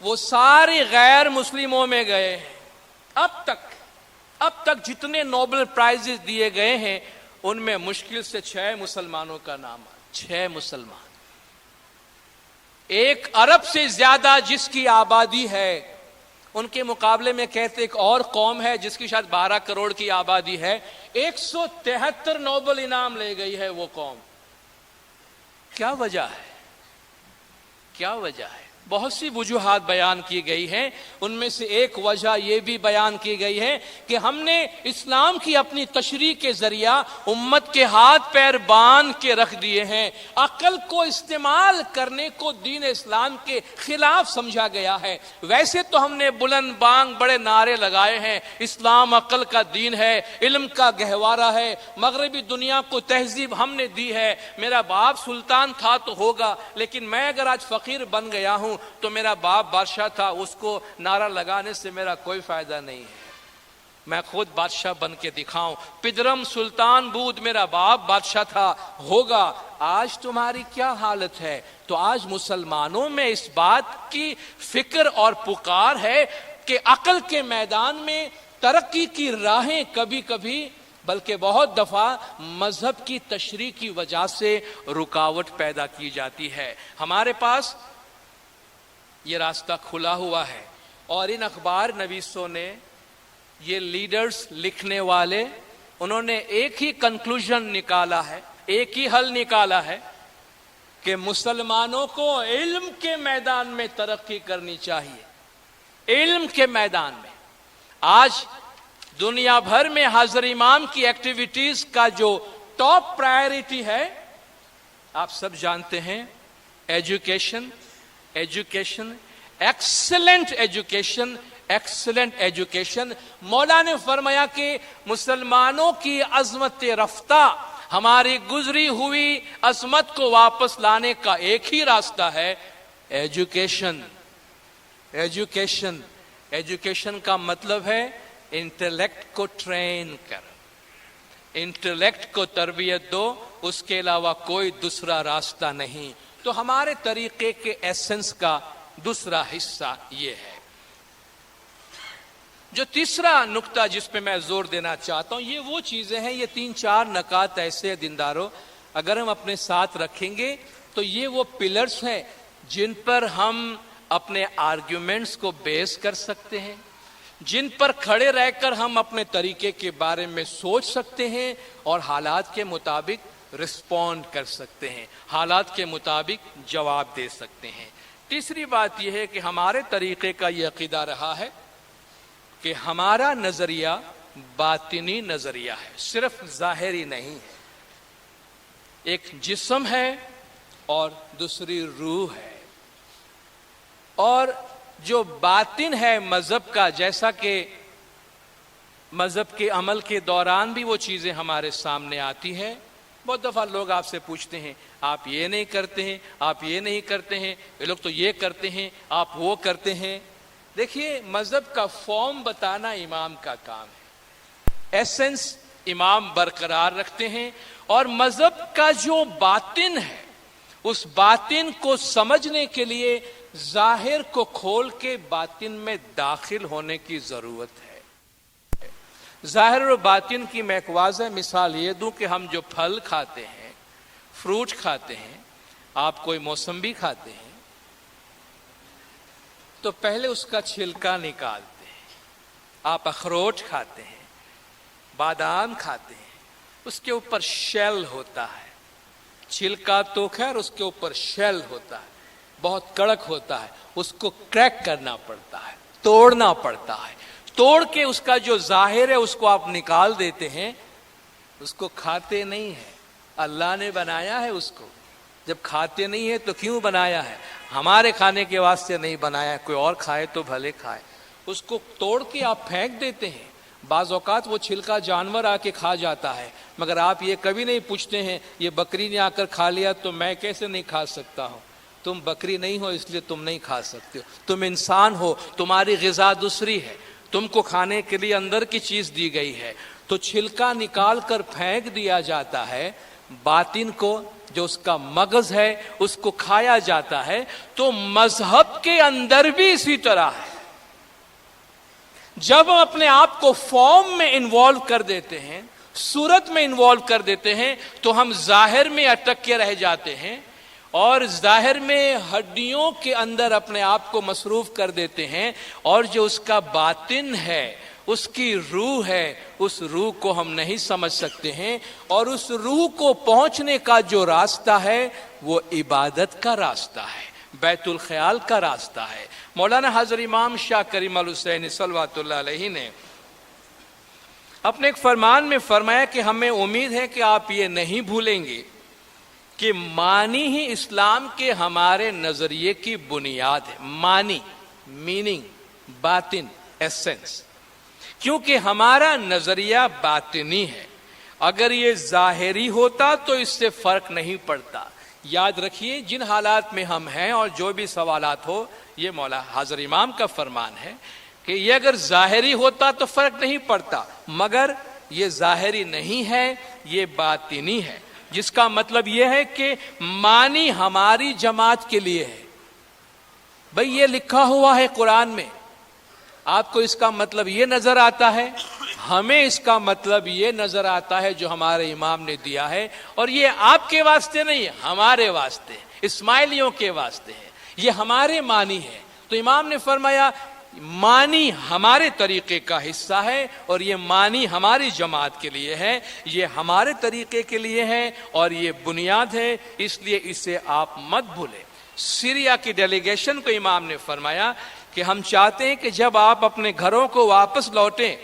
وہ سارے غیر مسلموں میں گئے ہیں۔ اب تک جتنے نوبل پرائزز دیے گئے ہیں ان میں مشکل سے 6 مسلمانوں کا نام ہے، 6 مسلمان۔ 1 ارب سے زیادہ جس کی آبادی ہے، ان کے مقابلے میں کہتے ایک اور قوم ہے جس کی شاید 12 کروڑ کی آبادی ہے، 173 نوبل انعام لے گئی ہے وہ قوم۔ کیا وجہ ہے؟ کیا وجہ ہے؟ بہت سی وجوہات بیان کی گئی ہیں، ان میں سے ایک وجہ یہ بھی بیان کی گئی ہے کہ ہم نے اسلام کی اپنی تشریح کے ذریعہ امت کے ہاتھ پیر باندھ کے رکھ دیے ہیں۔ عقل کو استعمال کرنے کو دین اسلام کے خلاف سمجھا گیا ہے۔ ویسے تو ہم نے بلند بانگ بڑے نعرے لگائے ہیں، اسلام عقل کا دین ہے، علم کا گہوارہ ہے، مغربی دنیا کو تہذیب ہم نے دی ہے، میرا باپ سلطان تھا تو ہوگا، لیکن میں اگر آج فقیر بن گیا ہوں تو میرا باپ بادشاہ تھا، اس کو نعرہ لگانے سے میرا کوئی فائدہ نہیں ہے، میں خود بادشاہ بن کے دکھاؤں۔ پدرم سلطان بود، میرا باپ بادشاہ تھا، ہوگا۔ آج تمہاری کیا حالت ہے؟ تو آج مسلمانوں میں اس بات کی فکر اور پکار ہے کہ عقل کے میدان میں ترقی کی راہیں کبھی کبھی بلکہ بہت دفعہ مذہب کی تشریح کی وجہ سے رکاوٹ پیدا کی جاتی ہے۔ ہمارے پاس یہ راستہ کھلا ہوا ہے، اور ان اخبار نویسوں نے، یہ لیڈرز لکھنے والے، انہوں نے ایک ہی کنکلوژن نکالا ہے، ایک ہی حل نکالا ہے کہ مسلمانوں کو علم کے میدان میں ترقی کرنی چاہیے۔ علم کے میدان میں آج دنیا بھر میں حاضر امام کی ایکٹیویٹیز کا جو ٹاپ پرائیورٹی ہے، آپ سب جانتے ہیں، education, excellent education, excellent education. مولا نے فرمایا کہ مسلمانوں کی عظمت رفتہ، ہماری گزری ہوئی عظمت کو واپس لانے کا ایک ہی راستہ ہے، ایجوکیشن۔ ایجوکیشن کا مطلب ہے انٹلیکٹ کو ٹرین کر، انٹلیکٹ کو تربیت دو، اس کے علاوہ کوئی دوسرا راستہ نہیں۔ تو ہمارے طریقے کے ایسنس کا دوسرا حصہ یہ ہے۔ جو تیسرا نقطہ جس پہ میں زور دینا چاہتا ہوں، یہ وہ چیزیں ہیں، یہ 3-4 نکات ایسے دینداروں اگر ہم اپنے ساتھ رکھیں گے تو یہ وہ پلرز ہیں جن پر ہم اپنے آرگیومنٹس کو بیس کر سکتے ہیں، جن پر کھڑے رہ کر ہم اپنے طریقے کے بارے میں سوچ سکتے ہیں اور حالات کے مطابق رسپونڈ کر سکتے ہیں، حالات کے مطابق جواب دے سکتے ہیں۔ تیسری بات یہ ہے کہ ہمارے طریقے کا یہ عقیدہ رہا ہے کہ ہمارا نظریہ باطنی نظریہ ہے، صرف ظاہری نہیں ہے۔ ایک جسم ہے اور دوسری روح ہے، اور جو باطن ہے مذہب کا، جیسا کہ مذہب کے عمل کے دوران بھی وہ چیزیں ہمارے سامنے آتی ہیں، بہت دفعہ لوگ آپ سے پوچھتے ہیں آپ یہ نہیں کرتے ہیں، آپ یہ نہیں کرتے ہیں، یہ لوگ تو یہ کرتے ہیں، آپ وہ کرتے ہیں۔ دیکھیے مذہب کا فارم بتانا امام کا کام ہے، ایسنس امام برقرار رکھتے ہیں، اور مذہب کا جو باطن ہے اس باطن کو سمجھنے کے لیے ظاہر کو کھول کے باطن میں داخل ہونے کی ضرورت ہے۔ ظاہر و باطن کی میں ایک واضح مثال یہ دوں کہ ہم جو پھل کھاتے ہیں، فروٹ کھاتے ہیں، آپ کوئی موسمبی کھاتے ہیں تو پہلے اس کا چھلکا نکالتے ہیں۔ آپ اخروٹ کھاتے ہیں، بادام کھاتے ہیں، اس کے اوپر شیل ہوتا ہے، چھلکا تو خیر اس کے اوپر شیل ہوتا ہے، بہت کڑک ہوتا ہے، اس کو کریک کرنا پڑتا ہے، توڑنا پڑتا ہے، توڑ کے اس کا جو ظاہر ہے اس کو آپ نکال دیتے ہیں، اس کو کھاتے نہیں ہیں۔ اللہ نے بنایا ہے اس کو، جب کھاتے نہیں ہے تو کیوں بنایا ہے؟ ہمارے کھانے کے واسطے نہیں بنایا ہے، کوئی اور کھائے تو بھلے کھائے۔ اس کو توڑ کے آپ پھینک دیتے ہیں، بعض اوقات وہ چھلکا جانور آ کے کھا جاتا ہے، مگر آپ یہ کبھی نہیں پوچھتے ہیں یہ بکری نے آ کر کھا لیا تو میں کیسے نہیں کھا سکتا ہوں؟ تم بکری نہیں ہو اس لیے تم نہیں کھا سکتے ہو، تم انسان ہو، تمہاری غذا دوسری ہے، تم کو کھانے کے لیے اندر کی چیز دی گئی ہے۔ تو چھلکا نکال کر پھینک دیا جاتا ہے، باطن کو جو اس کا مغز ہے اس کو کھایا جاتا ہے۔ تو مذہب کے اندر بھی اسی طرح ہے، جب ہم اپنے آپ کو فارم میں انوالو کر دیتے ہیں، صورت میں انوالو کر دیتے ہیں، تو ہم ظاہر میں اٹک کے رہ جاتے ہیں، اور ظاہر میں ہڈیوں کے اندر اپنے آپ کو مصروف کر دیتے ہیں، اور جو اس کا باطن ہے، اس کی روح ہے، اس روح کو ہم نہیں سمجھ سکتے ہیں، اور اس روح کو پہنچنے کا جو راستہ ہے وہ عبادت کا راستہ ہے، بیت الخیال کا راستہ ہے۔ مولانا حضرت امام شاہ کریم الحسینی صلوات اللہ علیہ نے اپنے ایک فرمان میں فرمایا کہ ہمیں امید ہے کہ آپ یہ نہیں بھولیں گے کہ معنی ہی اسلام کے ہمارے نظریے کی بنیاد ہے۔ معنی، میننگ، باطن، ایسنس، کیونکہ ہمارا نظریہ باطنی ہے۔ اگر یہ ظاہری ہوتا تو اس سے فرق نہیں پڑتا۔ یاد رکھیے جن حالات میں ہم ہیں اور جو بھی سوالات ہو، یہ مولا حضرت امام کا فرمان ہے کہ یہ اگر ظاہری ہوتا تو فرق نہیں پڑتا، مگر یہ ظاہری نہیں ہے، یہ باطنی ہے، جس کا مطلب یہ ہے کہ معنی ہماری جماعت کے لیے ہے۔ بھئی یہ لکھا ہوا ہے قرآن میں، آپ کو اس کا مطلب یہ نظر آتا ہے، ہمیں اس کا مطلب یہ نظر آتا ہے جو ہمارے امام نے دیا ہے، اور یہ آپ کے واسطے نہیں ہے، ہمارے واسطے، اسماعیلیوں کے واسطے ہے، یہ ہمارے معنی ہے۔ تو امام نے فرمایا معنی ہمارے طریقے کا حصہ ہے، اور یہ معنی ہماری جماعت کے لیے ہے، یہ ہمارے طریقے کے لیے ہے، اور یہ بنیاد ہے، اس لیے اسے آپ مت بھولیں۔ سیریا کی ڈیلیگیشن کو امام نے فرمایا کہ ہم چاہتے ہیں کہ جب آپ اپنے گھروں کو واپس لوٹیں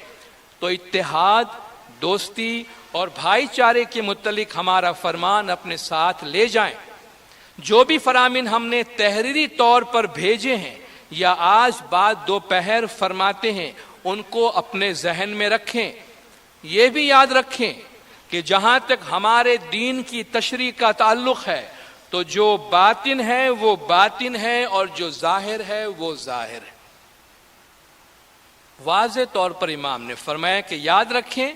تو اتحاد، دوستی اور بھائی چارے کے متعلق ہمارا فرمان اپنے ساتھ لے جائیں۔ جو بھی فرامین ہم نے تحریری طور پر بھیجے ہیں یا آج بعد دوپہر فرماتے ہیں، ان کو اپنے ذہن میں رکھیں۔ یہ بھی یاد رکھیں کہ جہاں تک ہمارے دین کی تشریح کا تعلق ہے تو جو باطن ہے وہ باطن ہے، اور جو ظاہر ہے وہ ظاہر ہے۔ واضح طور پر امام نے فرمایا کہ یاد رکھیں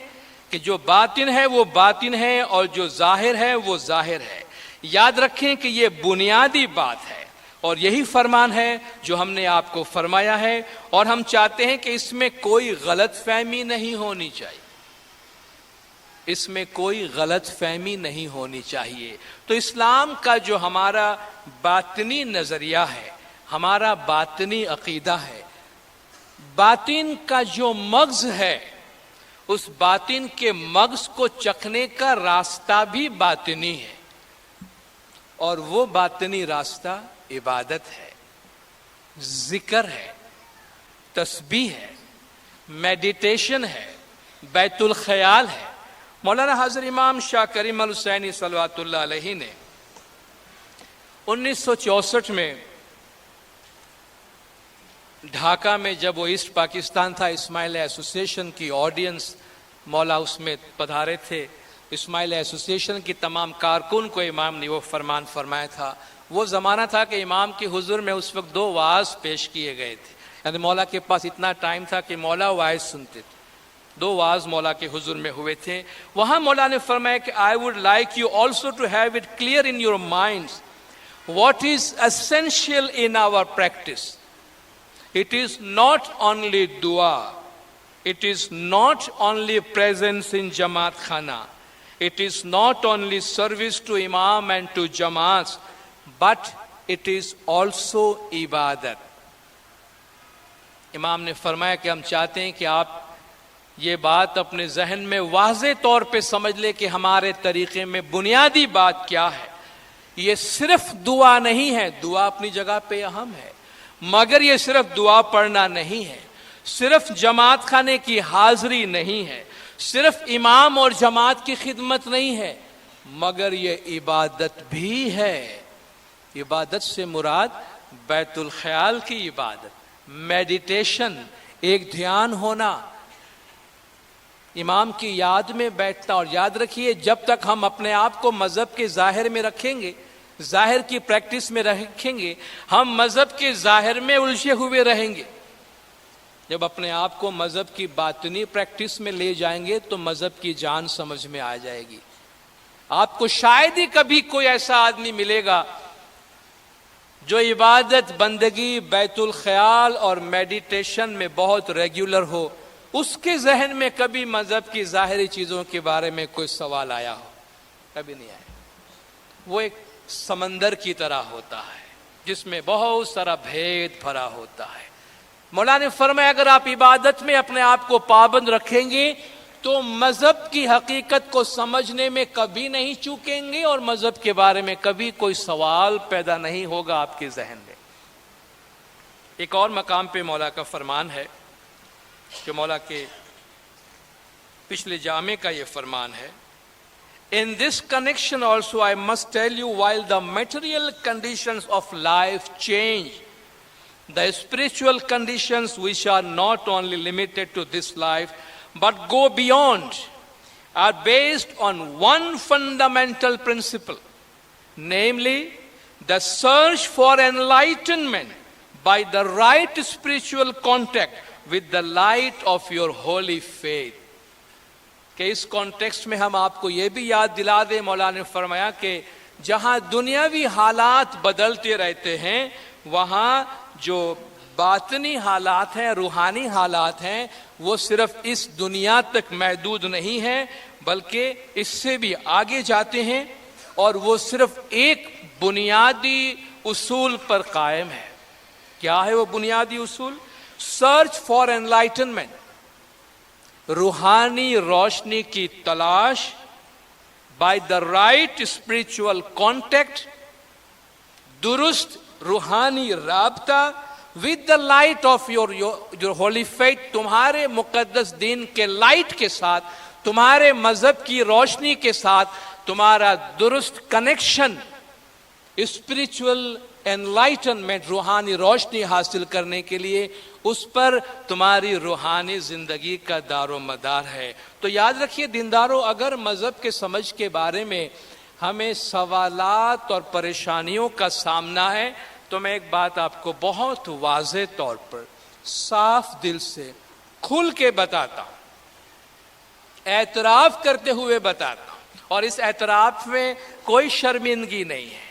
کہ جو باطن ہے وہ باطن ہے، اور جو ظاہر ہے وہ ظاہر ہے۔ یاد رکھیں کہ یہ بنیادی بات ہے، اور یہی فرمان ہے جو ہم نے آپ کو فرمایا ہے، اور ہم چاہتے ہیں کہ اس میں کوئی غلط فہمی نہیں ہونی چاہیے، اس میں کوئی غلط فہمی نہیں ہونی چاہیے۔ تو اسلام کا جو ہمارا باطنی نظریہ ہے، ہمارا باطنی عقیدہ ہے، باطن کا جو مغز ہے، اس باطن کے مغز کو چکھنے کا راستہ بھی باطنی ہے، اور وہ باطنی راستہ عبادت ہے، ذکر ہے، تسبیح ہے، میڈیٹیشن ہے، بیت الخیال ہے۔ مولانا حضرت امام شاہ کریم الحسینی صلوات اللہ علیہ نے 1964 میں ڈھاکہ میں جب وہ ایسٹ پاکستان تھا، اسماعیل ایسوسی ایشن کی آڈینس مولا اس میں پدھارے تھے، اسماعیلی ایسوسیشن کی تمام کارکن کو امام نے وہ فرمان فرمایا تھا. وہ زمانہ تھا کہ امام کے حضور میں اس وقت 2 واعظ پیش کیے گئے تھے. یعنی مولا کے پاس اتنا ٹائم تھا کہ مولا واعظ سنتے تھے. 2 واعظ مولا کے حضور میں ہوئے تھے. وہاں مولا نے فرمایا کہ I would like you also to have it clear in your minds what is essential in our practice. It is not only dua, it is not only presence in Jamaat Khana, it is not only service to Imam and to Jamaats, but it is also ibadat. امام نے فرمایا کہ ہم چاہتے ہیں کہ آپ یہ بات اپنے ذہن میں واضح طور پہ سمجھ لیں کہ ہمارے طریقے میں بنیادی بات کیا ہے. یہ صرف دعا نہیں ہے، دعا اپنی جگہ پہ اہم ہے، مگر یہ صرف دعا پڑھنا نہیں ہے، صرف جماعت خانے کی حاضری نہیں ہے، صرف امام اور جماعت کی خدمت نہیں ہے، مگر یہ عبادت بھی ہے. عبادت سے مراد بیت الخیال کی عبادت، میڈیٹیشن، ایک دھیان ہونا، امام کی یاد میں بیٹھنا. اور یاد رکھیے جب تک ہم اپنے آپ کو مذہب کے ظاہر میں رکھیں گے، ظاہر کی پریکٹس میں رکھیں گے، ہم مذہب کے ظاہر میں الجھے ہوئے رہیں گے. جب اپنے آپ کو مذہب کی باطنی پریکٹس میں لے جائیں گے تو مذہب کی جان سمجھ میں آ جائے گی. آپ کو شاید ہی کبھی کوئی ایسا آدمی ملے گا جو عبادت، بندگی، بیت الخیال اور میڈیٹیشن میں بہت ریگولر ہو، اس کے ذہن میں کبھی مذہب کی ظاہری چیزوں کے بارے میں کوئی سوال آیا ہو. کبھی نہیں آیا. وہ ایک سمندر کی طرح ہوتا ہے جس میں بہت سارا بھید بھرا ہوتا ہے. مولا نے فرمایا اگر آپ عبادت میں اپنے آپ کو پابند رکھیں گے تو مذہب کی حقیقت کو سمجھنے میں کبھی نہیں چوکیں گے، اور مذہب کے بارے میں کبھی کوئی سوال پیدا نہیں ہوگا آپ کے ذہن میں. ایک اور مقام پہ مولا کا فرمان ہے کہ مولا کے پچھلے جامع کا یہ فرمان ہے. In this connection also I must tell you, while the material conditions of life change, the spiritual conditions which are not only limited to this life but go beyond are based on one fundamental principle, namely the search for enlightenment by the right spiritual contact with the light of your holy faith. کہ اس context میں ہم آپ کو یہ بھی یاد دلا دیں، مولا نے فرمایا کہ جہاں دنیاوی حالات بدلتے رہتے ہیں وہاں جو باطنی حالات ہیں، روحانی حالات ہیں، وہ صرف اس دنیا تک محدود نہیں ہیں بلکہ اس سے بھی آگے جاتے ہیں، اور وہ صرف ایک بنیادی اصول پر قائم ہے. کیا ہے وہ بنیادی اصول؟ سرچ فار انلائٹنمنٹ، روحانی روشنی کی تلاش، by the right spiritual contact, درست روحانی رابطہ، with the light of your holy faith, تمہارے مقدس دین کے لائٹ کے ساتھ، تمہارے مذہب کی روشنی کے ساتھ تمہارا درست کنیکشن، اسپرچول انلائٹنمنٹ، روحانی روشنی حاصل کرنے کے لیے اس پر تمہاری روحانی زندگی کا دار و مدار ہے. تو یاد رکھیے دینداروں، اگر مذہب کے سمجھ کے بارے میں ہمیں سوالات اور پریشانیوں کا سامنا ہے تو میں ایک بات آپ کو بہت واضح طور پر صاف دل سے کھل کے بتاتا ہوں، اعتراف کرتے ہوئے بتاتا ہوں، اور اس اعتراف میں کوئی شرمندگی نہیں ہے.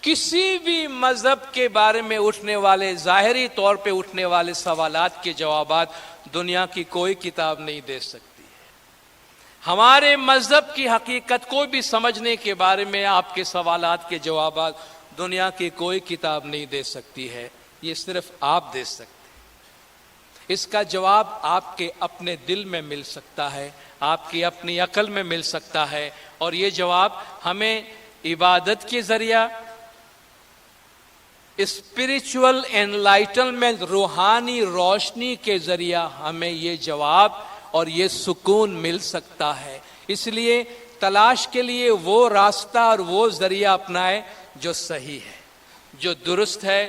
کسی بھی مذہب کے بارے میں اٹھنے والے، ظاہری طور پہ اٹھنے والے سوالات کے جوابات دنیا کی کوئی کتاب نہیں دے سکتی ہے. ہمارے مذہب کی حقیقت کو بھی سمجھنے کے بارے میں آپ کے سوالات کے جوابات دنیا کی کوئی کتاب نہیں دے سکتی ہے. یہ صرف آپ دے سکتے ہیں. اس کا جواب آپ کے اپنے دل میں مل سکتا ہے، آپ کی اپنی عقل میں مل سکتا ہے، اور یہ جواب ہمیں عبادت کے ذریعہ، اسپرچول انلائٹنمنٹ، روحانی روشنی کے ذریعہ ہمیں یہ جواب اور یہ سکون مل سکتا ہے. اس لیے تلاش کے لیے وہ راستہ اور وہ ذریعہ اپنائے جو صحیح ہے، جو درست ہے.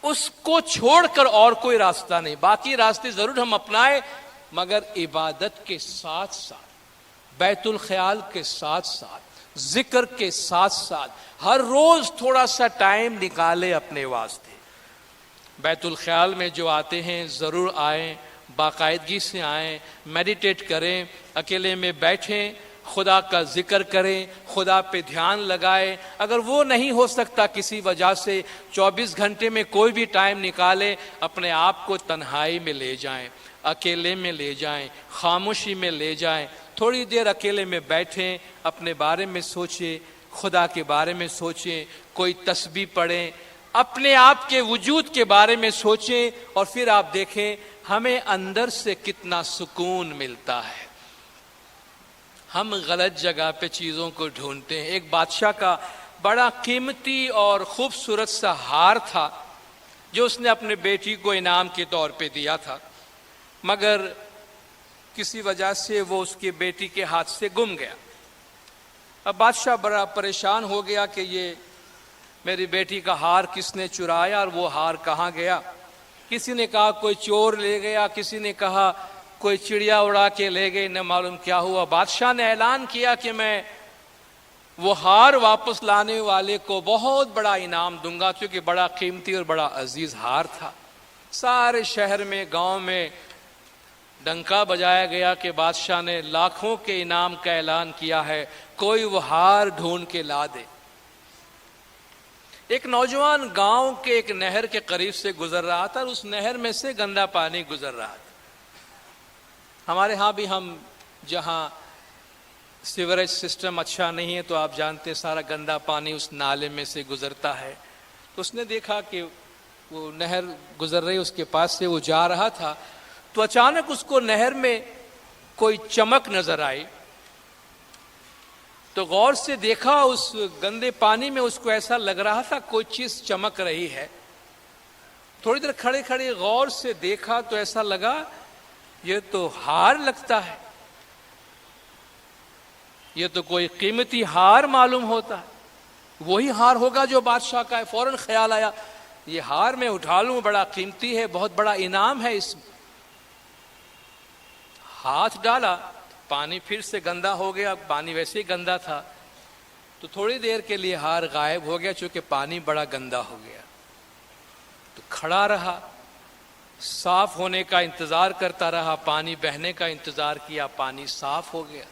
اس کو چھوڑ کر اور کوئی راستہ نہیں. باقی راستے ضرور ہم اپنائیں، مگر عبادت کے ساتھ ساتھ بیت الخیال کے ساتھ ساتھ، ذکر کے ساتھ ساتھ ہر روز تھوڑا سا ٹائم نکالے اپنے واسطے۔ بیت الخیال میں جو آتے ہیں ضرور آئیں، باقاعدگی سے آئیں، میڈیٹیٹ کریں، اکیلے میں بیٹھیں، خدا کا ذکر کریں، خدا پہ دھیان لگائیں۔ اگر وہ نہیں ہو سکتا کسی وجہ سے، 24 گھنٹے میں کوئی بھی ٹائم نکالے، اپنے آپ کو تنہائی میں لے جائیں، اکیلے میں لے جائیں، خاموشی میں لے جائیں، تھوڑی دیر اکیلے میں بیٹھیں، اپنے بارے میں سوچیں، خدا کے بارے میں سوچیں، کوئی تسبیح پڑھیں، اپنے آپ کے وجود کے بارے میں سوچیں، اور پھر آپ دیکھیں ہمیں اندر سے کتنا سکون ملتا ہے۔ ہم غلط جگہ پہ چیزوں کو ڈھونڈتے ہیں۔ ایک بادشاہ کا بڑا قیمتی اور خوبصورت سا ہار تھا جو اس نے اپنے بیٹی کو انعام کے طور پہ دیا تھا، مگر کسی وجہ سے وہ اس کی بیٹی کے ہاتھ سے گم گیا۔ اب بادشاہ بڑا پریشان ہو گیا کہ یہ میری بیٹی کا ہار کس نے چرایا اور وہ ہار کہاں گیا۔ کسی نے کہا کوئی چور لے گیا، کسی نے کہا کوئی چڑیا اڑا کے لے گئے، نہ معلوم کیا ہوا۔ بادشاہ نے اعلان کیا کہ میں وہ ہار واپس لانے والے کو بہت بڑا انعام دوں گا، کیونکہ بڑا قیمتی اور بڑا عزیز ہار تھا۔ سارے شہر میں، گاؤں میں ڈنکا بجایا گیا کہ بادشاہ نے لاکھوں کے انعام کا اعلان کیا ہے، کوئی وہ ہار ڈھونڈ کے لا دے۔ ایک نوجوان گاؤں کے ایک نہر کے قریب سے گزر رہا تھا اور اس نہر میں سے گندا پانی گزر رہا تھا۔ ہمارے ہاں بھی ہم جہاں سیوریج سسٹم اچھا نہیں ہے تو آپ جانتے سارا گندا پانی اس نالے میں سے گزرتا ہے۔ تو اس نے دیکھا کہ وہ نہر گزر رہی، اس کے پاس سے وہ جا رہا تھا، تو اچانک اس کو نہر میں کوئی چمک نظر آئی۔ تو غور سے دیکھا، اس گندے پانی میں اس کو ایسا لگ رہا تھا کوئی چیز چمک رہی ہے۔ تھوڑی دیر کھڑے کھڑے غور سے دیکھا تو ایسا لگا یہ تو ہار لگتا ہے، یہ تو کوئی قیمتی ہار معلوم ہوتا ہے، وہی ہار ہوگا جو بادشاہ کا ہے۔ فوراً خیال آیا یہ ہار میں اٹھا لوں، بڑا قیمتی ہے، بہت بڑا انعام ہے اس میں۔ ہاتھ ڈالا، پانی پھر سے گندا ہو گیا، پانی ویسے ہی گندا تھا، تو تھوڑی دیر کے لیے ہار غائب ہو گیا چونکہ پانی بڑا گندا ہو گیا۔ تو کھڑا رہا، صاف ہونے کا انتظار کرتا رہا، پانی بہنے کا انتظار کیا، پانی صاف ہو گیا۔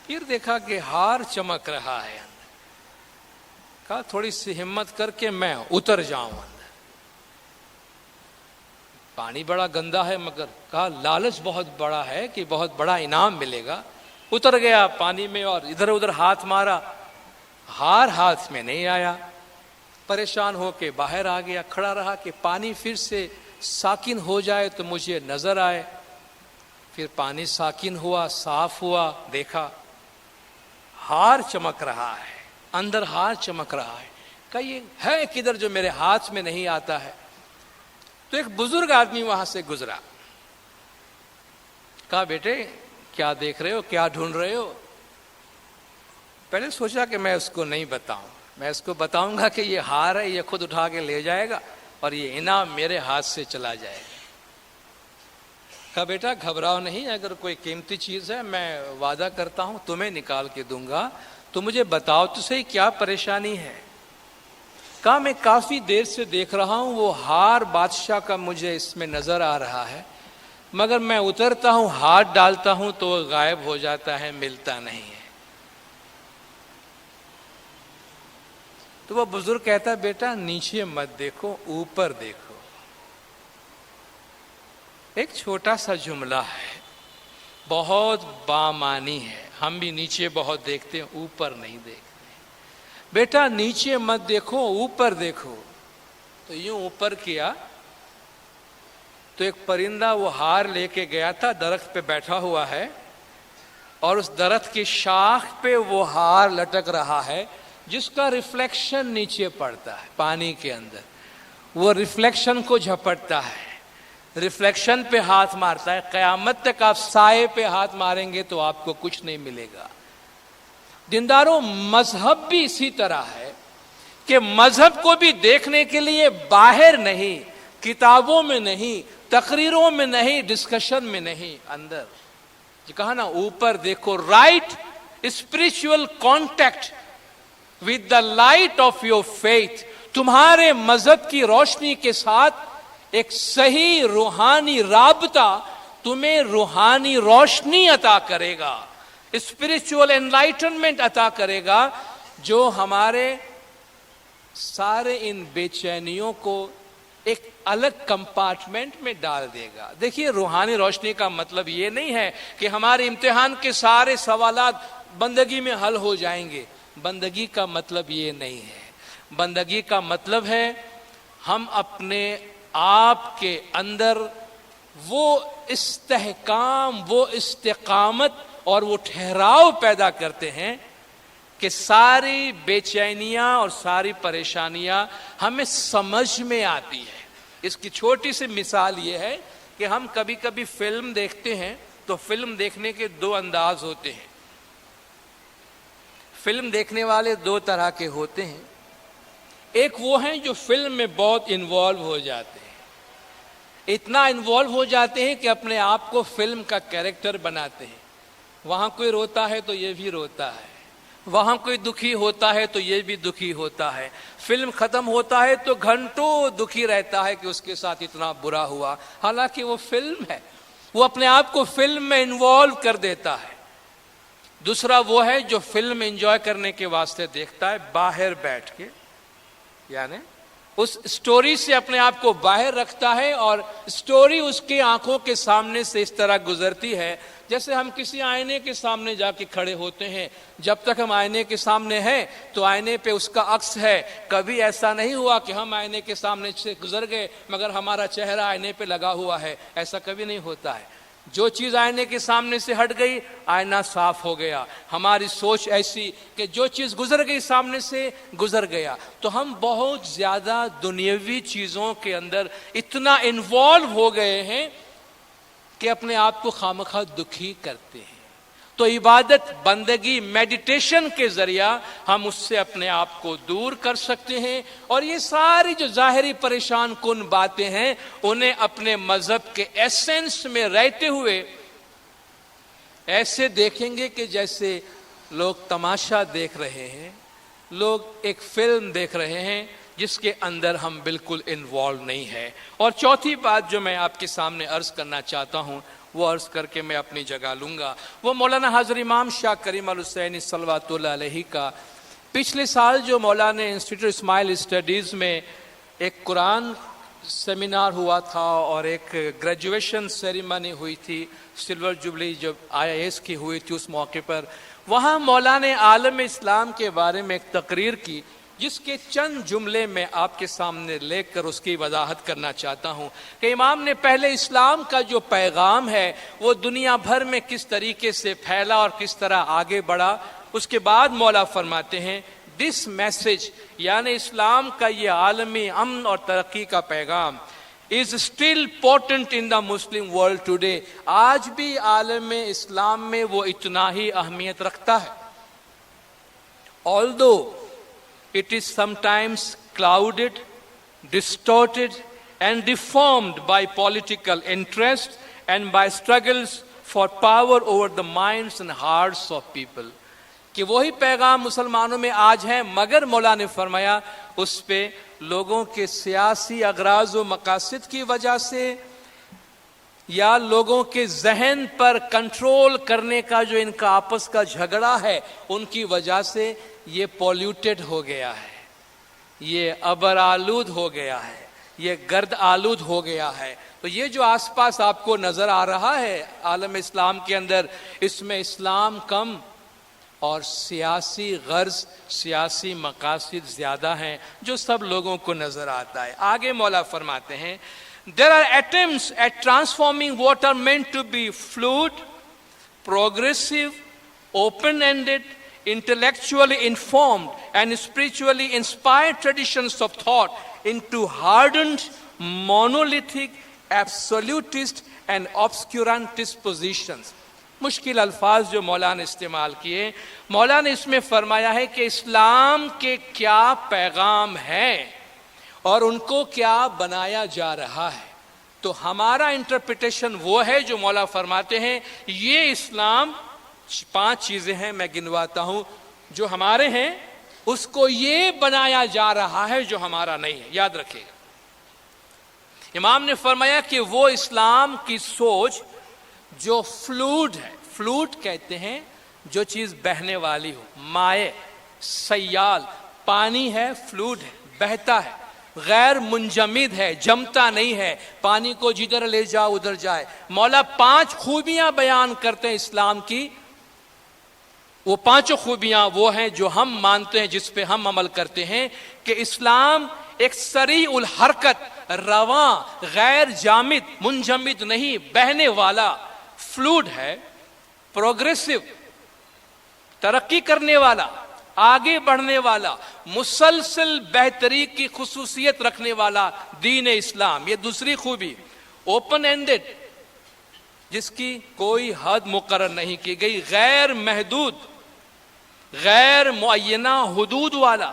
پھر دیکھا کہ ہار چمک رہا ہے اندر، کہا تھوڑی سی ہمت کر کے میں اتر جاؤں اندر۔ پانی بڑا گندا ہے مگر کہا لالچ بہت بڑا ہے کہ بہت بڑا انعام ملے گا۔ اتر گیا پانی میں اور ادھر ادھر ہاتھ مارا، ہار ہاتھ میں نہیں آیا۔ پریشان ہو کے باہر آ گیا، کھڑا رہا کہ پانی پھر سے ساکن ہو جائے تو مجھے نظر آئے۔ پھر پانی ساکن ہوا، صاف ہوا، دیکھا ہار چمک رہا ہے، اندر ہار چمک رہا ہے۔ کہ یہ ہے کدھر جو میرے ہاتھ میں نہیں آتا ہے؟ تو ایک بزرگ آدمی وہاں سے گزرا، کہا بیٹے کیا دیکھ رہے ہو، کیا ڈھونڈ رہے ہو؟ پہلے سوچا کہ میں اس کو نہیں بتاؤں، میں اس کو بتاؤں گا کہ یہ ہار ہے، یہ خود اٹھا کے لے جائے گا اور یہ انعام میرے ہاتھ سے چلا جائے گا۔ کہا بیٹا گھبراؤ نہیں، اگر کوئی قیمتی چیز ہے میں وعدہ کرتا ہوں تمہیں نکال کے دوں گا، تو مجھے بتاؤ تو صحیح کیا پریشانی ہے۔ کہا میں کافی دیر سے دیکھ رہا ہوں، وہ ہار بادشاہ کا مجھے اس میں نظر آ رہا ہے، مگر میں اترتا ہوں، ہاتھ ڈالتا ہوں تو وہ غائب ہو جاتا ہے، ملتا نہیں ہے۔ تو وہ بزرگ کہتا ہے بیٹا نیچے مت دیکھو، اوپر دیکھو۔ ایک چھوٹا سا جملہ ہے، بہت بامانی ہے۔ ہم بھی نیچے بہت دیکھتے ہیں، اوپر نہیں دیکھتے۔ بیٹا نیچے مت دیکھو، اوپر دیکھو۔ تو یوں اوپر کیا تو ایک پرندہ وہ ہار لے کے گیا تھا، درخت پہ بیٹھا ہوا ہے اور اس درخت کی شاخ پہ وہ ہار لٹک رہا ہے جس کا ریفلیکشن نیچے پڑتا ہے پانی کے اندر۔ وہ ریفلیکشن کو جھپٹتا ہے، ریفلیکشن پہ ہاتھ مارتا ہے۔ قیامت تک آپ سائے پہ ہاتھ ماریں گے تو آپ کو کچھ نہیں ملے گا۔ دینداروں مذہب بھی اسی طرح ہے کہ مذہب کو بھی دیکھنے کے لیے باہر نہیں، کتابوں میں نہیں، تقریروں میں نہیں، ڈسکشن میں نہیں، اندر کہا نا اوپر دیکھو, right spiritual contact with the light of your faith, تمہارے مذہب کی روشنی کے ساتھ ایک صحیح روحانی رابطہ تمہیں روحانی روشنی عطا کرے گا, اسپرچل انلائٹنمنٹ عطا کرے گا, جو ہمارے سارے ان بے چینیوں کو ایک الگ کمپارٹمنٹ میں ڈال دے گا. دیکھیے روحانی روشنی کا مطلب یہ نہیں ہے کہ ہمارے امتحان کے سارے سوالات بندگی میں حل ہو جائیں گے. بندگی کا مطلب یہ نہیں ہے. بندگی کا مطلب ہے ہم اپنے آپ کے اندر وہ استحکام, وہ استقامت اور وہ ٹھہراؤ پیدا کرتے ہیں کہ ساری بے چینیاں اور ساری پریشانیاں ہمیں سمجھ میں آتی ہے. اس کی چھوٹی سی مثال یہ ہے کہ ہم کبھی کبھی فلم دیکھتے ہیں تو فلم دیکھنے کے دو انداز ہوتے ہیں. فلم دیکھنے والے دو طرح کے ہوتے ہیں. ایک وہ ہیں جو فلم میں بہت انوالو ہو جاتے ہیں, اتنا انوالو ہو جاتے ہیں کہ اپنے آپ کو فلم کا کیریکٹر بناتے ہیں. وہاں کوئی روتا ہے تو یہ بھی روتا ہے, وہاں کوئی دکھی ہوتا ہے تو یہ بھی دکھی ہوتا ہے. فلم ختم ہوتا ہے تو گھنٹوں دکھی رہتا ہے کہ اس کے ساتھ اتنا برا ہوا, حالانکہ وہ فلم ہے, وہ اپنے آپ کو فلم میں انوالو کر دیتا ہے. دوسرا وہ ہے جو فلم انجوائے کرنے کے واسطے دیکھتا ہے باہر بیٹھ کے, یعنی اس سٹوری سے اپنے آپ کو باہر رکھتا ہے اور سٹوری اس کی آنکھوں کے سامنے سے اس طرح گزرتی ہے جیسے ہم کسی آئینے کے سامنے جا کے کھڑے ہوتے ہیں. جب تک ہم آئینے کے سامنے ہیں تو آئینے پہ اس کا عکس ہے. کبھی ایسا نہیں ہوا کہ ہم آئینے کے سامنے سے گزر گئے مگر ہمارا چہرہ آئینے پہ لگا ہوا ہے, ایسا کبھی نہیں ہوتا ہے. جو چیز آئینے کے سامنے سے ہٹ گئی آئینہ صاف ہو گیا. ہماری سوچ ایسی کہ جو چیز گزر گئی سامنے سے گزر گیا. تو ہم بہت زیادہ دنیاوی چیزوں کے اندر اتنا انوالو ہو گئے ہیں کہ اپنے آپ کو خامخواہ دکھی کرتے ہیں. تو عبادت, بندگی, میڈیٹیشن کے ذریعہ ہم اس سے اپنے آپ کو دور کر سکتے ہیں, اور یہ ساری جو ظاہری پریشان کن باتیں ہیں انہیں اپنے مذہب کے ایسنس میں رہتے ہوئے ایسے دیکھیں گے کہ جیسے لوگ تماشا دیکھ رہے ہیں, لوگ ایک فلم دیکھ رہے ہیں جس کے اندر ہم بالکل انوالو نہیں ہے. اور چوتھی بات جو میں آپ کے سامنے عرض کرنا چاہتا ہوں وہ عرض کر کے میں اپنی جگہ لوں گا, وہ مولانا حضرت امام شاہ کریم الحسینی صلوات اللہ علیہ کا پچھلے سال جو مولانا انسٹیٹیوٹ اسماعیل اسٹڈیز میں ایک قرآن سیمینار ہوا تھا اور ایک گریجویشن سیریمنی ہوئی تھی, سلور جوبلی جو IIS کی ہوئی تھی اس موقع پر, وہاں مولانا عالم اسلام کے بارے میں ایک تقریر کی جس کے چند جملے میں آپ کے سامنے لے کر اس کی وضاحت کرنا چاہتا ہوں کہ امام نے پہلے اسلام کا جو پیغام ہے وہ دنیا بھر میں کس طریقے سے پھیلا اور کس طرح آگے بڑھا. اس کے بعد مولا فرماتے ہیں دس میسج, یعنی اسلام کا یہ عالمی امن اور ترقی کا پیغام is still potent in the Muslim world today. آج بھی عالم اسلام میں وہ اتنا ہی اہمیت رکھتا ہے. although it is sometimes clouded, distorted and deformed by political interest and by struggles for power over the minds and hearts of people. کہ وہی پیغام مسلمانوں میں آج ہے مگر مولا نے فرمایا اس پہ لوگوں کے سیاسی اغراض و مقاصد کی وجہ سے یا لوگوں کے ذہن پر کنٹرول کرنے کا جو ان کا آپس کا جھگڑا ہے ان کی وجہ سے یہ پولیوٹڈ ہو گیا ہے, یہ ابر آلود ہو گیا ہے, یہ گرد آلود ہو گیا ہے. تو یہ جو آس پاس آپ کو نظر آ رہا ہے عالم اسلام کے اندر, اس میں اسلام کم اور سیاسی غرض, سیاسی مقاصد زیادہ ہیں جو سب لوگوں کو نظر آتا ہے. آگے مولا فرماتے ہیں there are attempts at transforming what are meant to be fluid, progressive, open-ended, intellectually informed and spiritually inspired traditions of thought into hardened, monolithic, absolutist and obscurantist positions. مشکل الفاظ جو مولا نے استعمال کیے, مولا نے اس میں فرمایا ہے کہ اسلام کے کیا پیغام ہیں اور ان کو کیا بنایا جا رہا ہے. تو ہمارا انٹرپریٹیشن وہ ہے جو مولا فرماتے ہیں یہ اسلام 5 چیزیں ہیں میں گنواتا ہوں جو ہمارے ہیں، اس کو یہ بنایا جا رہا ہے جو ہمارا نہیں ہے. یاد رکھیے گا. امام نے فرمایا کہ وہ اسلام کی سوچ جو فلوڈ ہے، فلوڈ کہتے ہیں جو چیز بہنے والی ہو، مائع، سیال، پانی ہے، فلوڈ ہے، بہتا ہے، غیر منجمد ہے، جمتا نہیں ہے، پانی کو جدھر لے جاؤ ادھر جائے. مولا 5 خوبیاں بیان کرتے ہیں اسلام کی. وہ 5 خوبیاں وہ ہیں جو ہم مانتے ہیں، جس پہ ہم عمل کرتے ہیں کہ اسلام ایک سریع الحرکت، رواں، غیر جامد، منجمد نہیں، بہنے والا، فلوڈ ہے، پروگریسو، ترقی کرنے والا، آگے بڑھنے والا، مسلسل بہتری کی خصوصیت رکھنے والا دین اسلام. یہ دوسری خوبی. اوپن اینڈڈ، جس کی کوئی حد مقرر نہیں کی گئی، غیر محدود، غیر معینہ حدود والا،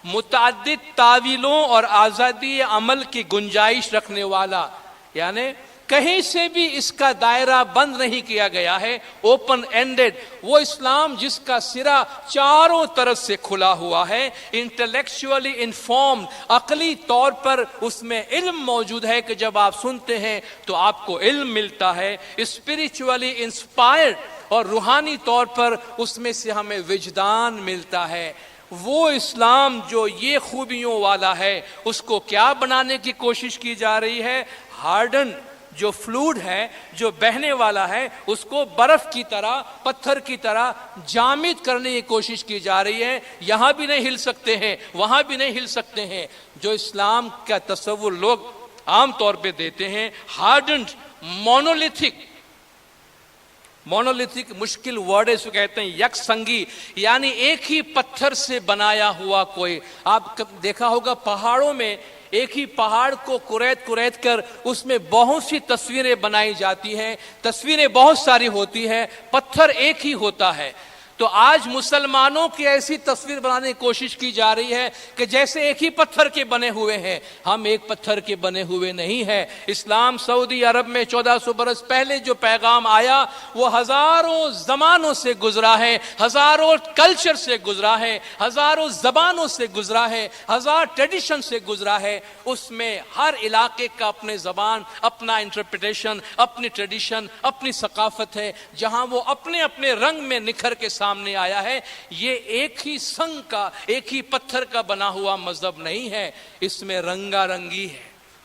متعدد تعویلوں اور آزادی عمل کی گنجائش رکھنے والا، یعنی کہیں سے بھی اس کا دائرہ بند نہیں کیا گیا ہے. اوپن اینڈڈ، وہ اسلام جس کا سرا چاروں طرف سے کھلا ہوا ہے. انٹلیکچولی انفارمڈ، عقلی طور پر اس میں علم موجود ہے کہ جب آپ سنتے ہیں تو آپ کو علم ملتا ہے. اسپریچولی انسپائرڈ، اور روحانی طور پر اس میں سے ہمیں وجدان ملتا ہے. وہ اسلام جو یہ خوبیوں والا ہے، اس کو کیا بنانے کی کوشش کی جا رہی ہے؟ ہارڈن، جو فلوڈ ہے، جو بہنے والا ہے، اس کو برف کی طرح، پتھر کی طرح جامد کرنے کی کوشش کی جا رہی ہے. یہاں بھی نہیں ہل سکتے ہیں، وہاں بھی نہیں ہل سکتے ہیں. جو اسلام کا تصور لوگ عام طور پہ دیتے ہیں، ہارڈنڈ، مونولیتھک. مونولیتھک مشکل ورڈ ہے، اس کو کہتے ہیں یک سنگی، یعنی ایک ہی پتھر سے بنایا ہوا کوئی. آپ دیکھا ہوگا پہاڑوں میں ایک ہی پہاڑ کو کریت کر اس میں بہت سی تصویریں بنائی جاتی ہیں، تصویریں بہت ساری ہوتی ہیں، پتھر ایک ہی ہوتا ہے. تو آج مسلمانوں کی ایسی تصویر بنانے کی کوشش کی جا رہی ہے کہ جیسے ایک ہی پتھر کے بنے ہوئے ہیں. ہم ایک پتھر کے بنے ہوئے نہیں ہیں. اسلام سعودی عرب میں 1400 برس پہلے جو پیغام آیا وہ ہزاروں زمانوں سے گزرا ہے، ہزاروں کلچر سے گزرا ہے، ہزاروں زبانوں سے گزرا ہے، ہزار ٹریڈیشن سے گزرا ہے. اس میں ہر علاقے کا اپنے زبان، اپنا انٹرپریٹیشن، اپنی ٹریڈیشن، اپنی ثقافت ہے، جہاں وہ اپنے اپنے رنگ میں نکھر کے سامنے آیا ہے. یہ ایک ہی سنگ کا، ایک ہی پتھر کا بنا ہوا مذہب نہیں ہے. اس میں رنگا رنگی ہے.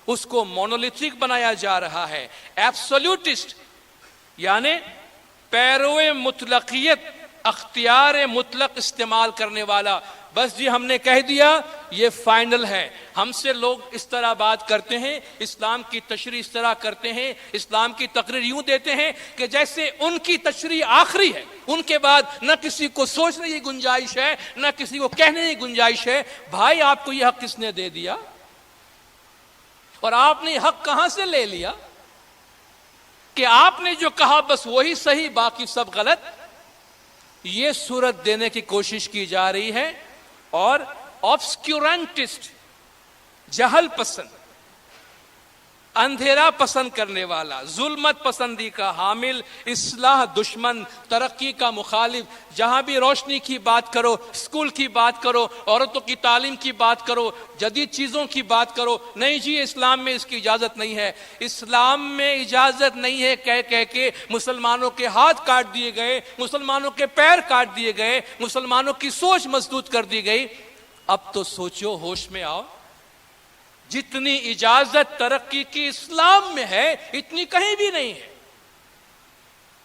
اس کو مونولیتھک بنایا جا رہا ہے. ایبسولوٹسٹ، یعنی پیروے مطلقیت، اختیار مطلق استعمال کرنے والا. بس جی ہم نے کہہ دیا یہ فائنل ہے. ہم سے لوگ اس طرح بات کرتے ہیں، اسلام کی تشریح اس طرح کرتے ہیں، اسلام کی تقریر یوں دیتے ہیں کہ جیسے ان کی تشریح آخری ہے، ان کے بعد نہ کسی کو سوچنے کی گنجائش ہے، نہ کسی کو کہنے کی گنجائش ہے. بھائی آپ کو یہ حق کس نے دے دیا؟ اور آپ نے حق کہاں سے لے لیا کہ آپ نے جو کہا بس وہی صحیح، باقی سب غلط؟ یہ صورت دینے کی کوشش کی جا رہی ہے. اور آبسکیورنٹسٹ، جہل پسند، اندھیرا پسند کرنے والا، ظلمت پسندی کا حامل، اصلاح دشمن، ترقی کا مخالف. جہاں بھی روشنی کی بات کرو، اسکول کی بات کرو، عورتوں کی تعلیم کی بات کرو، جدید چیزوں کی بات کرو، نہیں جی اسلام میں اس کی اجازت نہیں ہے. اسلام میں اجازت نہیں ہے کہہ کے مسلمانوں کے ہاتھ کاٹ دیے گئے، مسلمانوں کے پیر کاٹ دیے گئے، مسلمانوں کی سوچ مسدود کر دی گئی. اب تو سوچو، ہوش میں آؤ. جتنی اجازت ترقی کی اسلام میں ہے اتنی کہیں بھی نہیں ہے.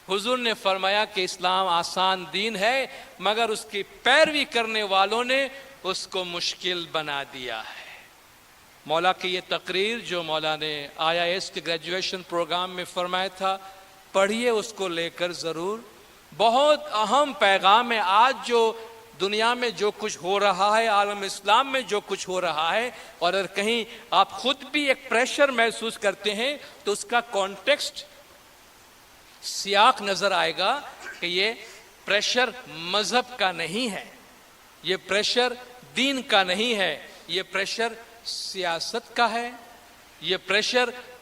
حضور نے فرمایا کہ اسلام آسان دین ہے، مگر اس کی پیروی کرنے والوں نے اس کو مشکل بنا دیا ہے. مولا کی یہ تقریر جو مولا نے IIS کے گریجویشن پروگرام میں فرمایا تھا، پڑھیے اس کو لے کر ضرور. بہت اہم پیغام ہے. آج جو دنیا میں جو کچھ ہو رہا ہے، عالم اسلام میں جو کچھ ہو رہا ہے، اور اگر کہیں آپ خود بھی ایک پریشر محسوس کرتے ہیں تو اس کا کانٹیکسٹ، سیاق نظر آئے گا کہ یہ پریشر مذہب کا نہیں ہے، یہ پریشر دین کا نہیں ہے، یہ پریشر سیاست کا ہے، یہ پریشر